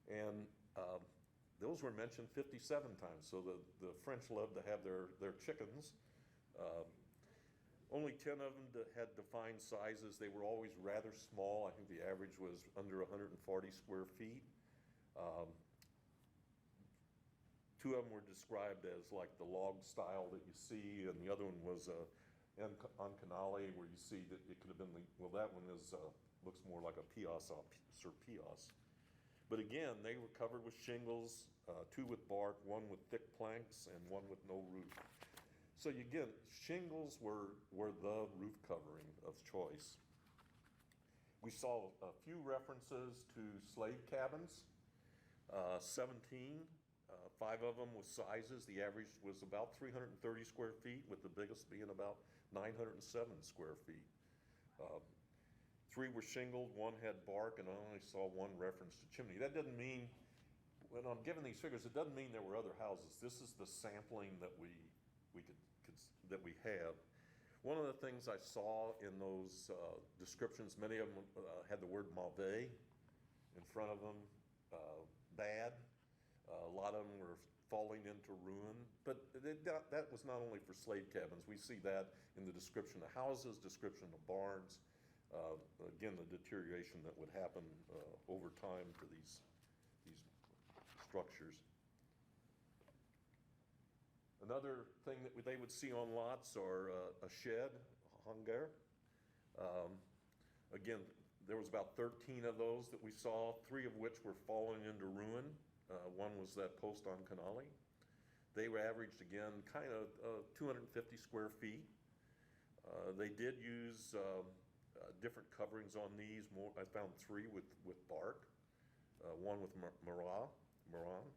And those were mentioned 57 times. So the French loved to have their chickens. Only 10 of them had defined sizes. They were always rather small. I think the average was under 140 square feet. 2 of them were described as like the log style that you see, and the other one was on Canale, where you see that it could have been, well, that one is looks more like a pias sur pias. But again, they were covered with shingles, 2 with bark, 1 with thick planks, and 1 with no roof. So again, shingles were the roof covering of choice. We saw a few references to slave cabins, 17, 5 of them with sizes. The average was about 330 square feet, with the biggest being about 907 square feet. 3 were shingled, 1 had bark, and I only saw 1 reference to chimney. That doesn't mean, when I'm giving these figures, it doesn't mean there were other houses. This is the sampling that we have. One of the things I saw in those descriptions, many of them had the word mauvais in front of them, bad. A lot of them were falling into ruin, but that was not only for slave cabins. We see that in the description of houses, description of barns. Again, the deterioration that would happen over time to these structures. Another thing that they would see on lots are a shed, a hangar. Again, there was about 13 of those that we saw, 3 of which were falling into ruin. 1 was that post on Canale. They were averaged, again, kind of 250 square feet. They did use different coverings on these. I found 3 with bark, 1 with maran,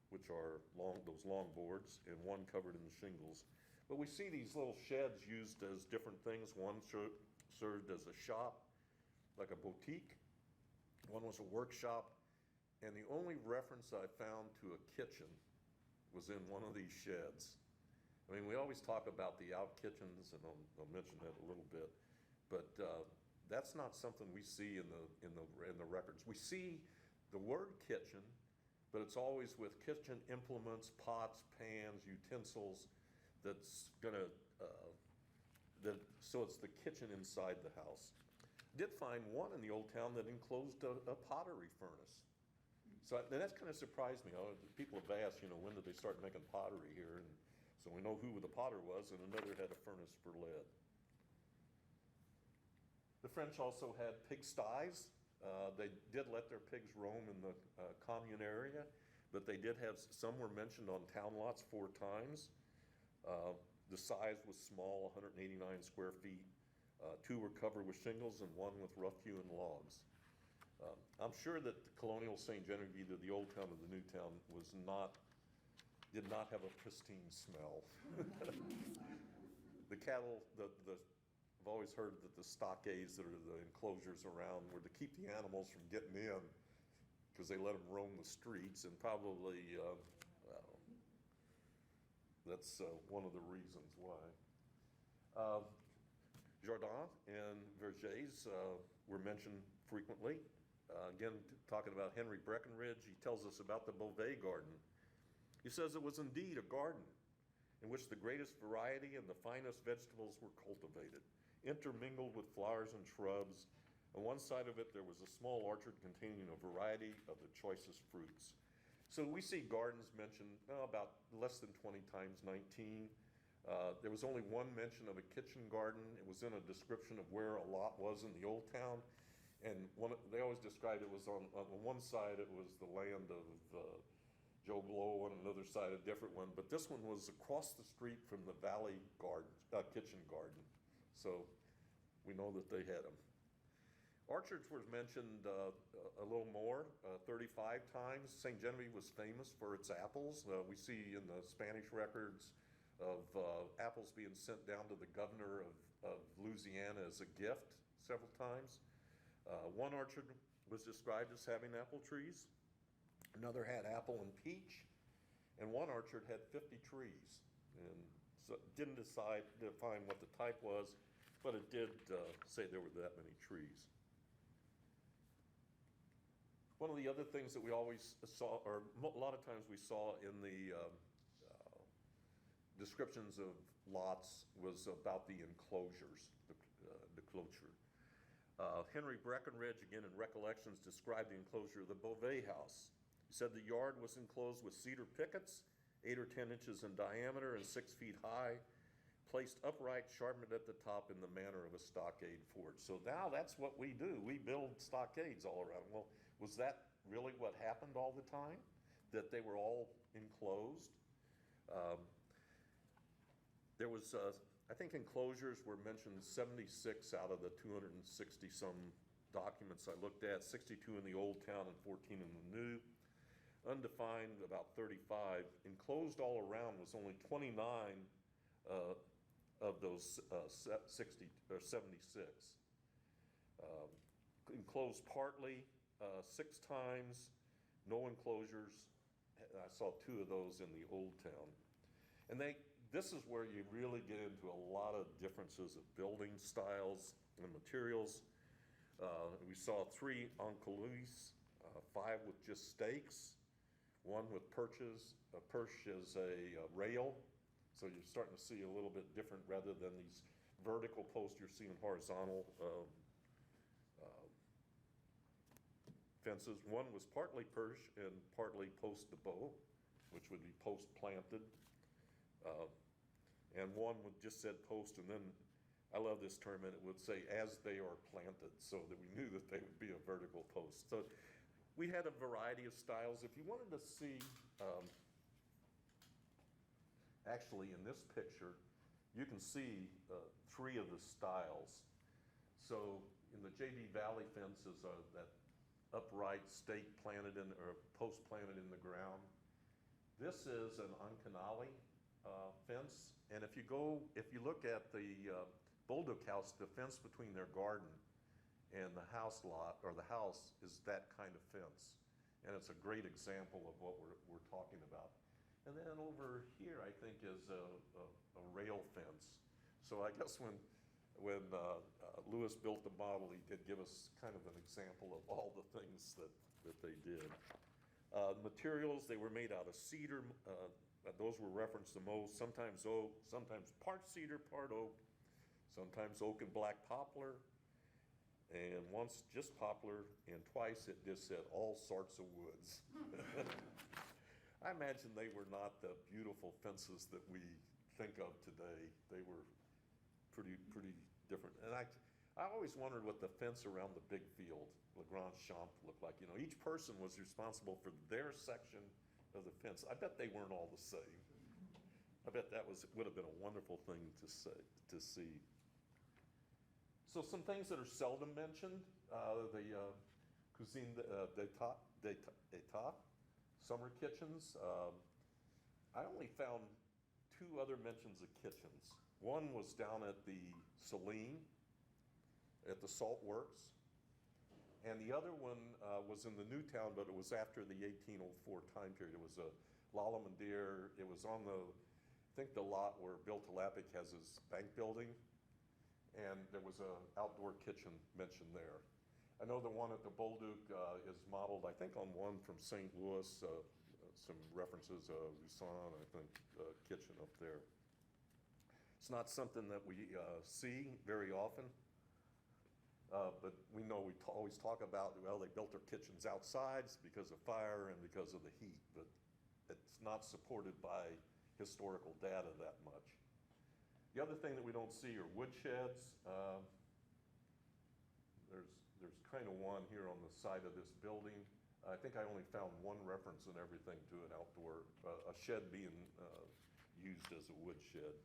which are those long boards, and 1 covered in the shingles. But we see these little sheds used as different things. 1 served as a shop, like a boutique. 1 was a workshop. And the only reference I found to a kitchen was in one of these sheds. I mean, we always talk about the out kitchens, and I'll mention that a little bit, but that's not something we see in the records. We see the word kitchen, but it's always with kitchen implements, pots, pans, utensils. That's gonna so it's the kitchen inside the house. Did find 1 in the old town that enclosed a pottery furnace. So that's kind of surprised me. People have asked, when did they start making pottery here? And so we know who the potter was, and another had a furnace for lead. The French also had pigsties. They did let their pigs roam in the commune area, but they did have, some were mentioned on town lots 4 times. The size was small, 189 square feet. 2 were covered with shingles and 1 with rough-hewn logs. I'm sure that the Colonial St. Genevieve, either the old town or the new town, did not have a pristine smell. The cattle, I've always heard that the stockades that are the enclosures around were to keep the animals from getting in, because they let them roam the streets, and probably that's one of the reasons why. Jardin and Vergers were mentioned frequently. Again, talking about Henry Breckenridge, he tells us about the Beauvais garden. He says it was indeed a garden in which the greatest variety and the finest vegetables were cultivated, intermingled with flowers and shrubs. On one side of it, there was a small orchard containing a variety of the choicest fruits. So we see gardens mentioned about less than 20 times, 19. There was only 1 mention of a kitchen garden. It was in a description of where a lot was in the old town. And they always described it was on one side, it was the land of Joe Blow, on another side a different one. But this one was across the street from the Valley garden, kitchen garden. So we know that they had them. Orchards were mentioned a little more, 35 times. St. Genevieve was famous for its apples. We see in the Spanish records of apples being sent down to the governor of Louisiana as a gift several times. 1 orchard was described as having apple trees. Another had apple and peach. And 1 orchard had 50 trees. And so it didn't define what the type was, but it did say there were that many trees. One of the other things that we always saw, or a lot of times we saw in the descriptions of lots was about the enclosures, the closure. Henry Breckenridge, again in Recollections, described the enclosure of the Beauvais house. He said the yard was enclosed with cedar pickets, 8 or 10 inches in diameter and 6 feet high, placed upright, sharpened at the top in the manner of a stockade fort. So now that's what we do. We build stockades all around. Well, was that really what happened all the time? That they were all enclosed? There was, I think enclosures were mentioned 76 out of the 260 some documents I looked at, 62 in the old town and 14 in the new. Undefined, about 35. Enclosed all around was only 29 of those 60 or 76. Enclosed partly 6 times, no enclosures. I saw 2 of those in the old town. And this is where you really get into a lot of differences of building styles and materials. We saw 3 encolures, 5 with just stakes, 1 with perches. A perch is a rail, so you're starting to see a little bit different rather than these vertical posts you're seeing horizontal fences. 1 was partly perch and partly post de bow, which would be post planted. And 1 would just said post, and then I love this term, and it would say as they are planted, so that we knew that they would be a vertical post. So we had a variety of styles. If you wanted to see, actually in this picture, you can see 3 of the styles. So in the J.B. Valley fences are that upright stake planted in, or post planted in the ground. This is an Ancanali fence, and if you look at the Bolduc house, the fence between their garden and the house lot, or the house, is that kind of fence. And it's a great example of what we're talking about. And then over here, I think, is a rail fence. So I guess when Lewis built the model, he did give us kind of an example of all the things that they did. Materials, they were made out of cedar. Those were referenced the most. Sometimes oak, sometimes part cedar, part oak, sometimes oak and black poplar, and once just poplar, and twice it just said all sorts of woods. I imagine they were not the beautiful fences that we think of today. They were pretty different. And I always wondered what the fence around the big field, Le Grand Champ, looked like. You know, each person was responsible for their section of the fence. I bet they weren't all the same. I bet that would have been a wonderful thing to see. So some things that are seldom mentioned, the cuisine d'état, summer kitchens. I only found 2 other mentions of kitchens. One was down at the Saline, at the Salt Works. And the other one was in the new town, but it was after the 1804 time period. It was a Lalamandir. It was on I think the lot where Bill Talapic has his bank building. And there was an outdoor kitchen mentioned there. I know the one at the Bolduc is modeled, I think, on one from St. Louis, some references of Misono, I think, kitchen up there. It's not something that we see very often. But we know we always talk about, well, they built their kitchens outside because of fire and because of the heat, but it's not supported by historical data that much. The other thing that we don't see are woodsheds. There's kind of one here on the side of this building. I think I only found 1 reference and everything to an outdoor, a shed being used as a woodshed.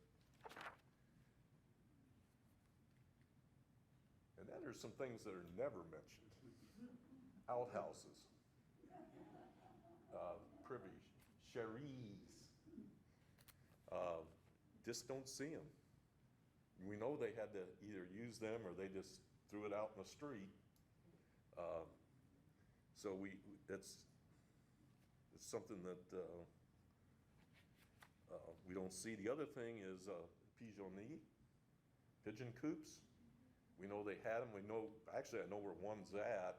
And then there's some things that are never mentioned. Outhouses, privy, cheries. Just don't see them. We know they had to either use them or they just threw it out in the street. So it's something that we don't see. The other thing is pigeonniers, pigeon coops. We know they had them. We know, actually I know where one's at,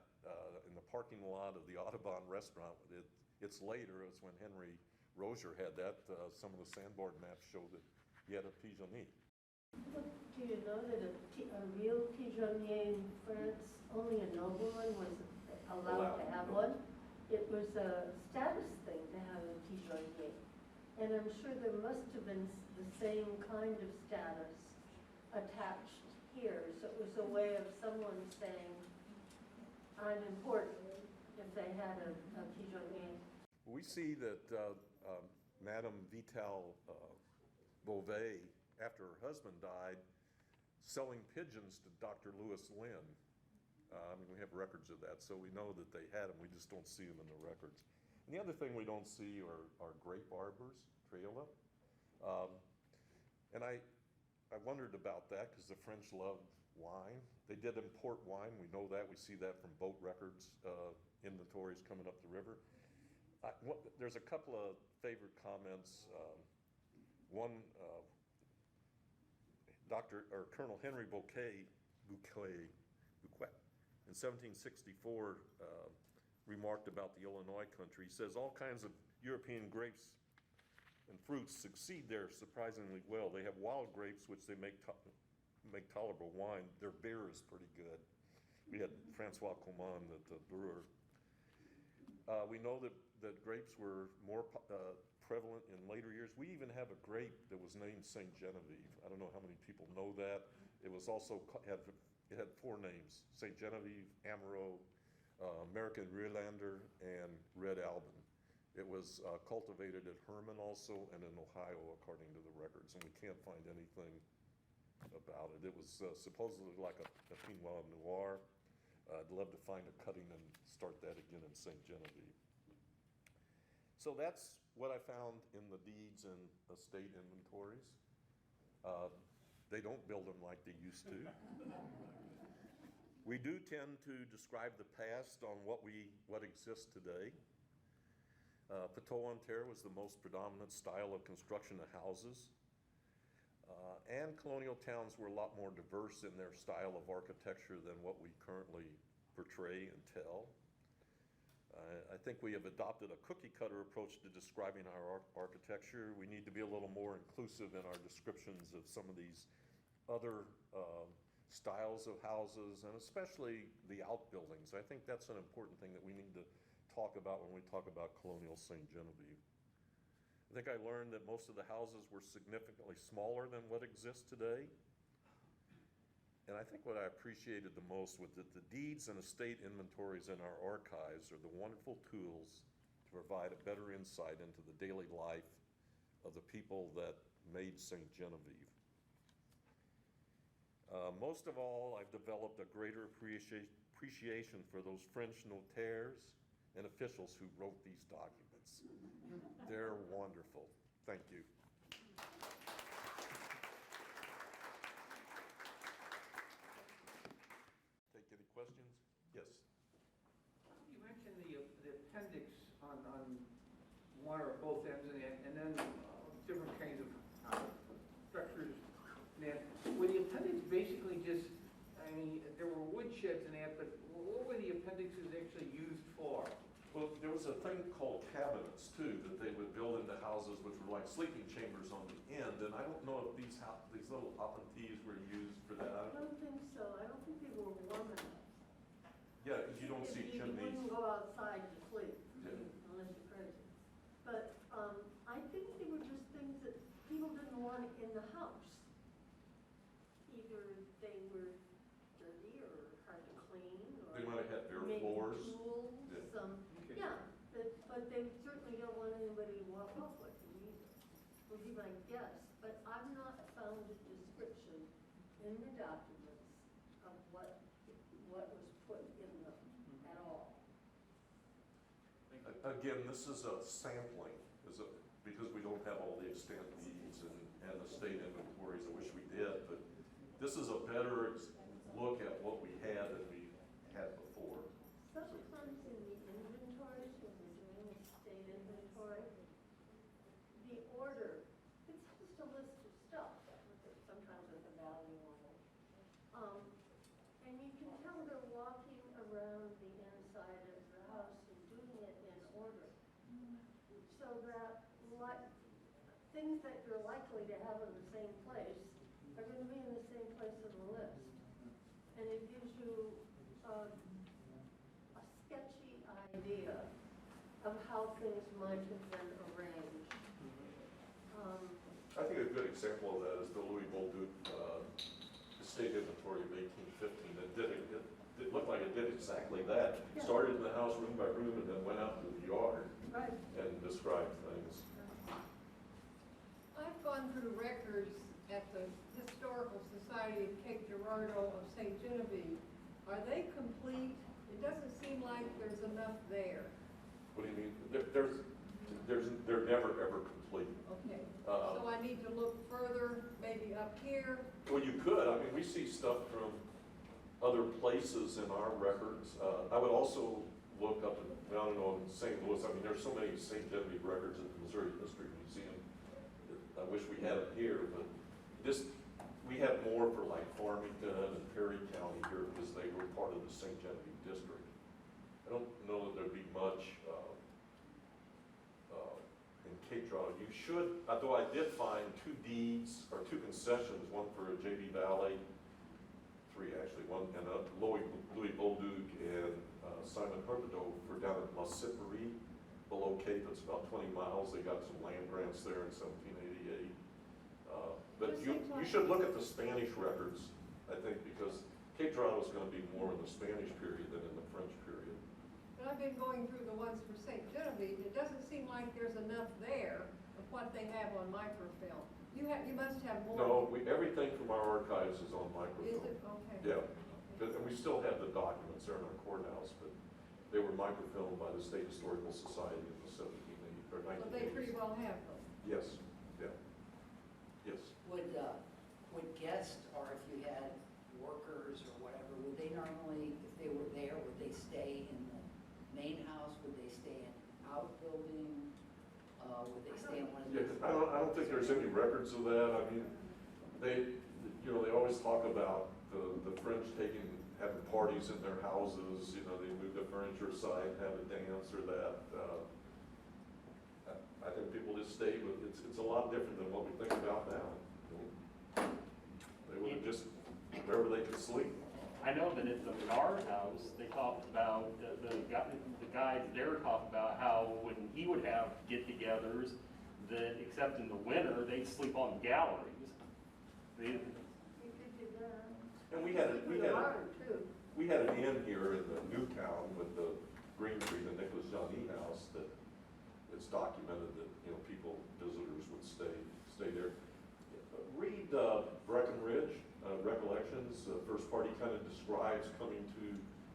in the parking lot of the Audubon restaurant. It's later, it's when Henry Rozier had that. Some of the sandboard maps show that he had a pigeonnier. Do you know that a real pigeonnier in France, only a nobleman was allowed to have one? It was a status thing to have a pigeonnier. And I'm sure there must have been the same kind of status attached here. So it was a way of someone saying, I'm important, if they had a pigeonnier. We see that Madame Vital Beauvais, after her husband died, selling pigeons to Dr. Lewis Lynn. I mean, we have records of that, so we know that they had them. We just don't see them in the records. And the other thing we don't see are grape arbors, Creoles. And I wondered about that because the French loved wine. They did import wine. We know that. We see that from boat records, inventories coming up the river. There's a couple of favorite comments. One, Colonel Henry Bouquet in 1764 remarked about the Illinois country. He says, all kinds of European grapes and fruits succeed there surprisingly well. They have wild grapes, which they make tolerable wine. Their beer is pretty good. We had Francois Coman, the brewer. We know that grapes were more prevalent in later years. We even have a grape that was named St. Genevieve. I don't know how many people know that. It was also it had 4 names: St. Genevieve, AMaro, American Rhinelander, and Red Alban. It was cultivated at Herman also and in Ohio, according to the records, and we can't find anything about it. It was supposedly like a Pinot Noir. I'd love to find a cutting and start that again in St. Genevieve. So that's what I found in the deeds and estate inventories. They don't build them like they used to. We do tend to describe the past on what exists today. Poteau-en-Terre was the most predominant style of construction of houses. And colonial towns were a lot more diverse in their style of architecture than what we currently portray and tell. I think we have adopted a cookie-cutter approach to describing our architecture. We need to be a little more inclusive in our descriptions of some of these other styles of houses, and especially the outbuildings. I think that's an important thing that we need to talk about when we talk about colonial St. Genevieve. I think I learned that most of the houses were significantly smaller than what exists today. And I think what I appreciated the most was that the deeds and estate inventories in our archives are the wonderful tools to provide a better insight into the daily life of the people that made St. Genevieve. Most of all, I've developed a greater appreciation for those French notaires and officials who wrote these documents. They're wonderful. Thank you. Take any questions? Yes. You mentioned the appendix on one or both ends, and then different kinds of structures. Were the appendix basically just, I mean, there were woodsheds and that, but what were the appendixes actually used for? Well, there was a thing called cabinets too that they would build into houses, which were like sleeping chambers on the end. And I don't know if these little apantis were used for that. I don't think so. I don't think they were warm enough. Yeah, because you don't see chimneys. You wouldn't go outside to sleep, Yeah. unless you're crazy. But I think they were just things that people didn't want in the house. Either they were dirty or hard to clean, or They might have had bare maybe floors. tools, Yeah. yeah, but they certainly don't want anybody to walk off with them either, would be my guess. But I've not found a description in the documents of what was put in them at all. Again, this is a sampling, because we don't have all the extant deeds and estate inventories. I wish we did, but this is a better look at what we had than we had before. Sometimes in the inventories, when we're doing estate inventory, the order, it's just a list of stuff, sometimes with a value on it. And you can tell they're walking around the end things that you're likely to have in the same place are going to be in the same place in the list. And it gives you a sketchy idea of how things might have been arranged. I think a good example of that is the Louis Bolduc estate inventory of 1815. It looked like it did exactly that. Yeah. Started in the house room by room and then went out to the yard Right. and described things. I've gone through records at the Historical Society of Cape Girardeau of St. Genevieve. Are they complete? It doesn't seem like there's enough there. What do you mean? They're never ever complete. Okay, so I need to look further, maybe up here. Well, you could. I mean, we see stuff from other places in our records. I would also look up down in St. Louis. I mean, there's so many St. Genevieve records at the Missouri History Museum. I wish we had it here, but we have more for like Farmington and Perry County here because they were part of the St. Genevieve district. I don't know that there'd be much in Cape Girardeau. You should, though I did find 2 deeds, or 2 concessions, one for JB Valley, 3 actually, one, and Louis Bolduc and Simon Herbedeau for down at La Cipperie, below Cape. It's about 20 miles. They got some land grants there in 1788. But you should look at the Spanish records, I think, because Cape Girardeau is going to be more in the Spanish period than in the French period. But I've been going through the ones for St. Genevieve. It doesn't seem like there's enough there of what they have on microfilm. You must have more. No, everything from our archives is on Is microfilm. it? Okay. Yeah, and we still have the documents there in our courthouse, but they were microfilmed by the State Historical Society in the 1780s or 1980s. So they pretty well have them. Yes, yeah, yes. Would guests, or if you had workers or whatever, would they normally, if they were there, would they stay in the main house? Would they stay in an outbuilding? Would they stay in one of Yeah, these? 'cause I don't think there's any records of that. I mean, they always talk about the French having parties in their houses. You know, they move the furniture aside and have a dance or that. I think people just stay with it's a lot different than what we think about now. They would just wherever they could sleep. I know that at the MacDonald house, they talked about, the guys there talked about how when he would have get-togethers, that except in the winter, they'd sleep on galleries. You could do that. And we had Water, too. we had an inn here in the new town with the Green Tree, the Nicholas Johnny house, that it's documented that people, visitors would stay there. Read Breckenridge Recollections. The first part, he kind of describes coming to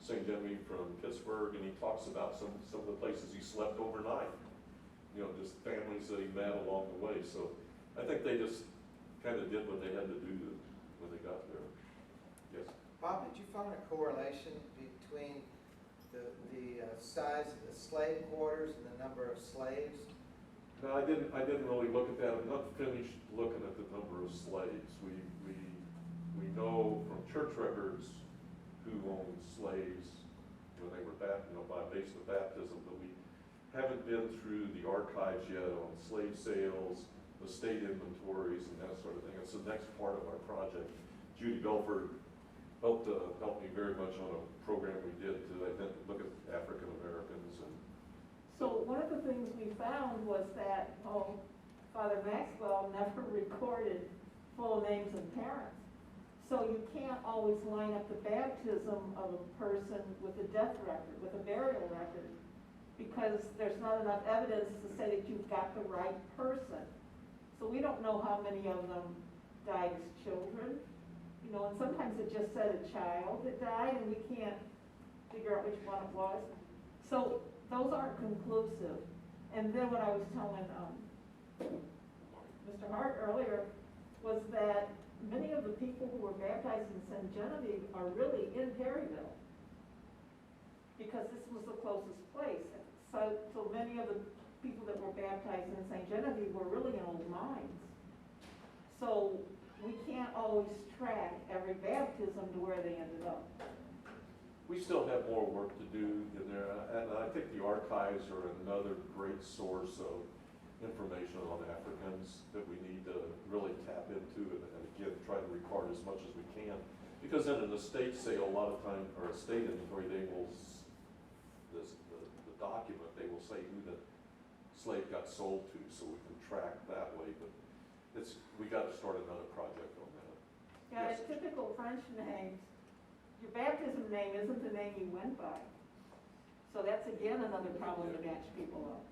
St. Genevieve from Pittsburgh, and he talks about some of the places he slept overnight. Just families that he met along the way. So I think they just kind of did what they had to do when they got there. Yes. Bob, did you find a correlation between the size of the slave quarters and the number of slaves? No, I didn't really look at that. I'm not finished looking at the number of slaves. We know from church records who owned slaves when they were by based on baptism, but we haven't been through the archives yet on slave sales, the state inventories, and that sort of thing. It's the next part of our project. Judy Belford helped me very much on a program we did to look at African Americans. And so one of the things we found was that Father Maxwell never recorded full names of parents. So you can't always line up the baptism of a person with a death record, with a burial record, because there's not enough evidence to say that you've got the right person. So we don't know how many of them died as children, and sometimes it just said a child that died, and we can't figure out which one it was. So those aren't conclusive. And then what I was telling Mr. Hart earlier was that many of the people who were baptized in St. Genevieve are really in Perryville, because this was the closest place. So many of the people that were baptized in St. Genevieve were really in old mines. So we can't always track every baptism to where they ended up. we still have more work to do in there, and I think the archives are another great source of information on Africans that we need to really tap into and again, try to record as much as we can. Because in an estate sale, a lot of time, or estate inventory, they will, the document, they will say who the slave got sold to, so we can track that way, but we gotta start another project on that. Yeah, Yes. a typical French names, your baptism name isn't the name you went by. So that's again another problem to match people up.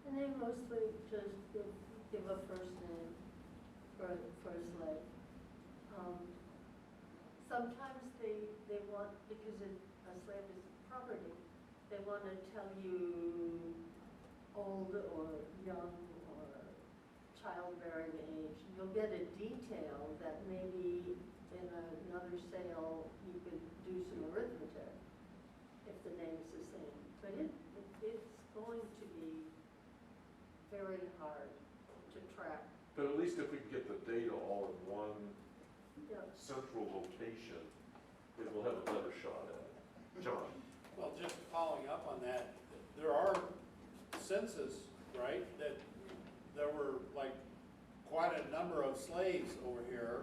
And they mostly just give a first name for a slave. Sometimes they want, because a slave is property, they want to tell you old or young or childbearing age. You'll get a detail that maybe in another sale you could do some arithmetic if the name's the same. But it's going to be very hard to track. But at least if we can get the data all in one Yeah. central location, it will have a better shot at it. John? Well, just following up on that, there are census, right, that there were like quite a number of slaves over here,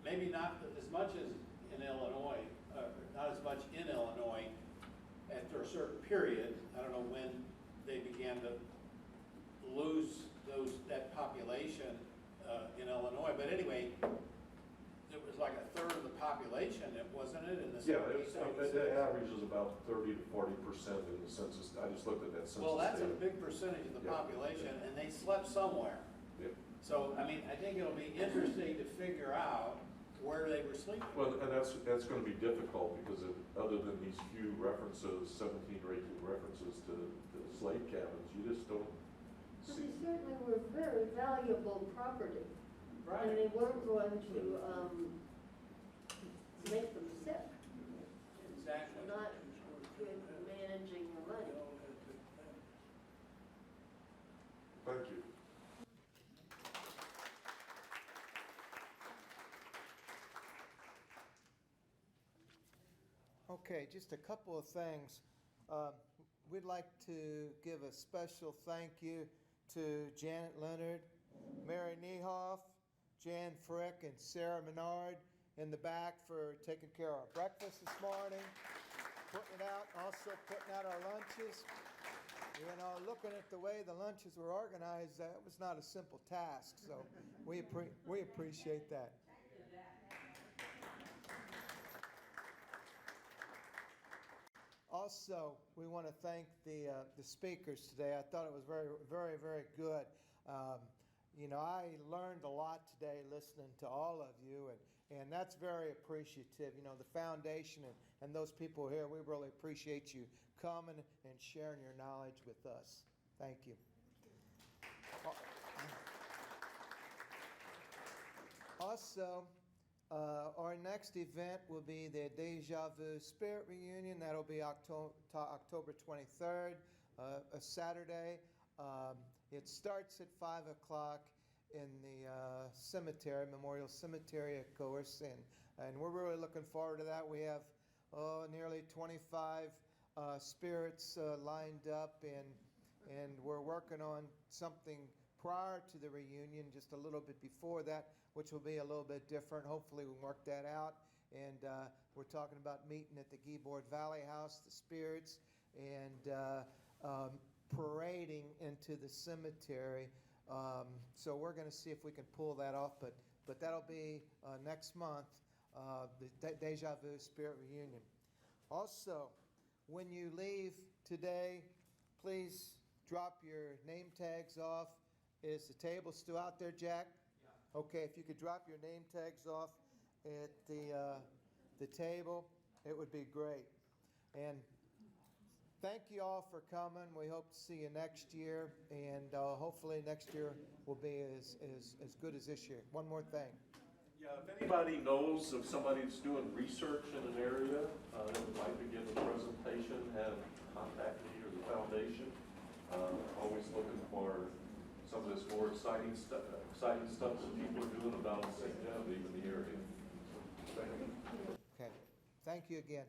maybe not as much as in Illinois, not as much in Illinois after a certain period. I don't know when they began to lose that population in Illinois, but anyway, it was like a third of the population, wasn't it, in the Yeah, 70s? the average is about 30 to 40% in the census. I just looked at that census Well, that's a data. big percentage of the Yeah. population, and they slept somewhere. Yeah. So, I mean, I think it'll be interesting to figure out where they were sleeping. Well, and that's going to be difficult because other than these few references, 17 or 18 references to slave cabins, you just don't But see. they certainly were very valuable property. And they weren't going to make them sick, Exactly. not good managing your money. Thank you. Okay, just a couple of things. We'd like to give a special thank you to Janet Leonard, Mary Niehoff, Jan Frick, and Sarah Menard in the back for taking care of our breakfast this morning, putting it out, also putting out our lunches. You know, looking at the way the lunches were organized, that was not a simple task, so we appreciate that. Also, we want to thank the speakers today. I thought it was very, very, very good. You know, I learned a lot today listening to all of you, and that's very appreciative. You know, the foundation and those people here, we really appreciate you coming and sharing your knowledge with us. Thank you. Also, our next event will be the Deja Vu Spirit Reunion. That'll be October 23rd, a Saturday. It starts at 5 o'clock in the cemetery, Memorial Cemetery, of course, and we're really looking forward to that. We have nearly 25 spirits lined up, and we're working on something prior to the reunion, just a little bit before that, which will be a little bit different. Hopefully we can work that out. And we're talking about meeting at the Guillaume Valley House, the spirits, and parading into the cemetery. So we're going to see if we can pull that off, but that'll be next month, the Deja Vu Spirit Reunion. Also, when you leave today, please drop your name tags off. Is the table still out there, Jack? Yeah. Okay, if you could drop your name tags off at the table, it would be great. And thank you all for coming. We hope to see you next year, and hopefully next year will be as good as this year. One more thing. Yeah, if anybody knows of somebody that's doing research in an area that would like to give a presentation, have contact me or the foundation. Always looking for some of this more exciting stuff that people are doing about St. Genevieve in the area. Thank you. Okay. Thank you again.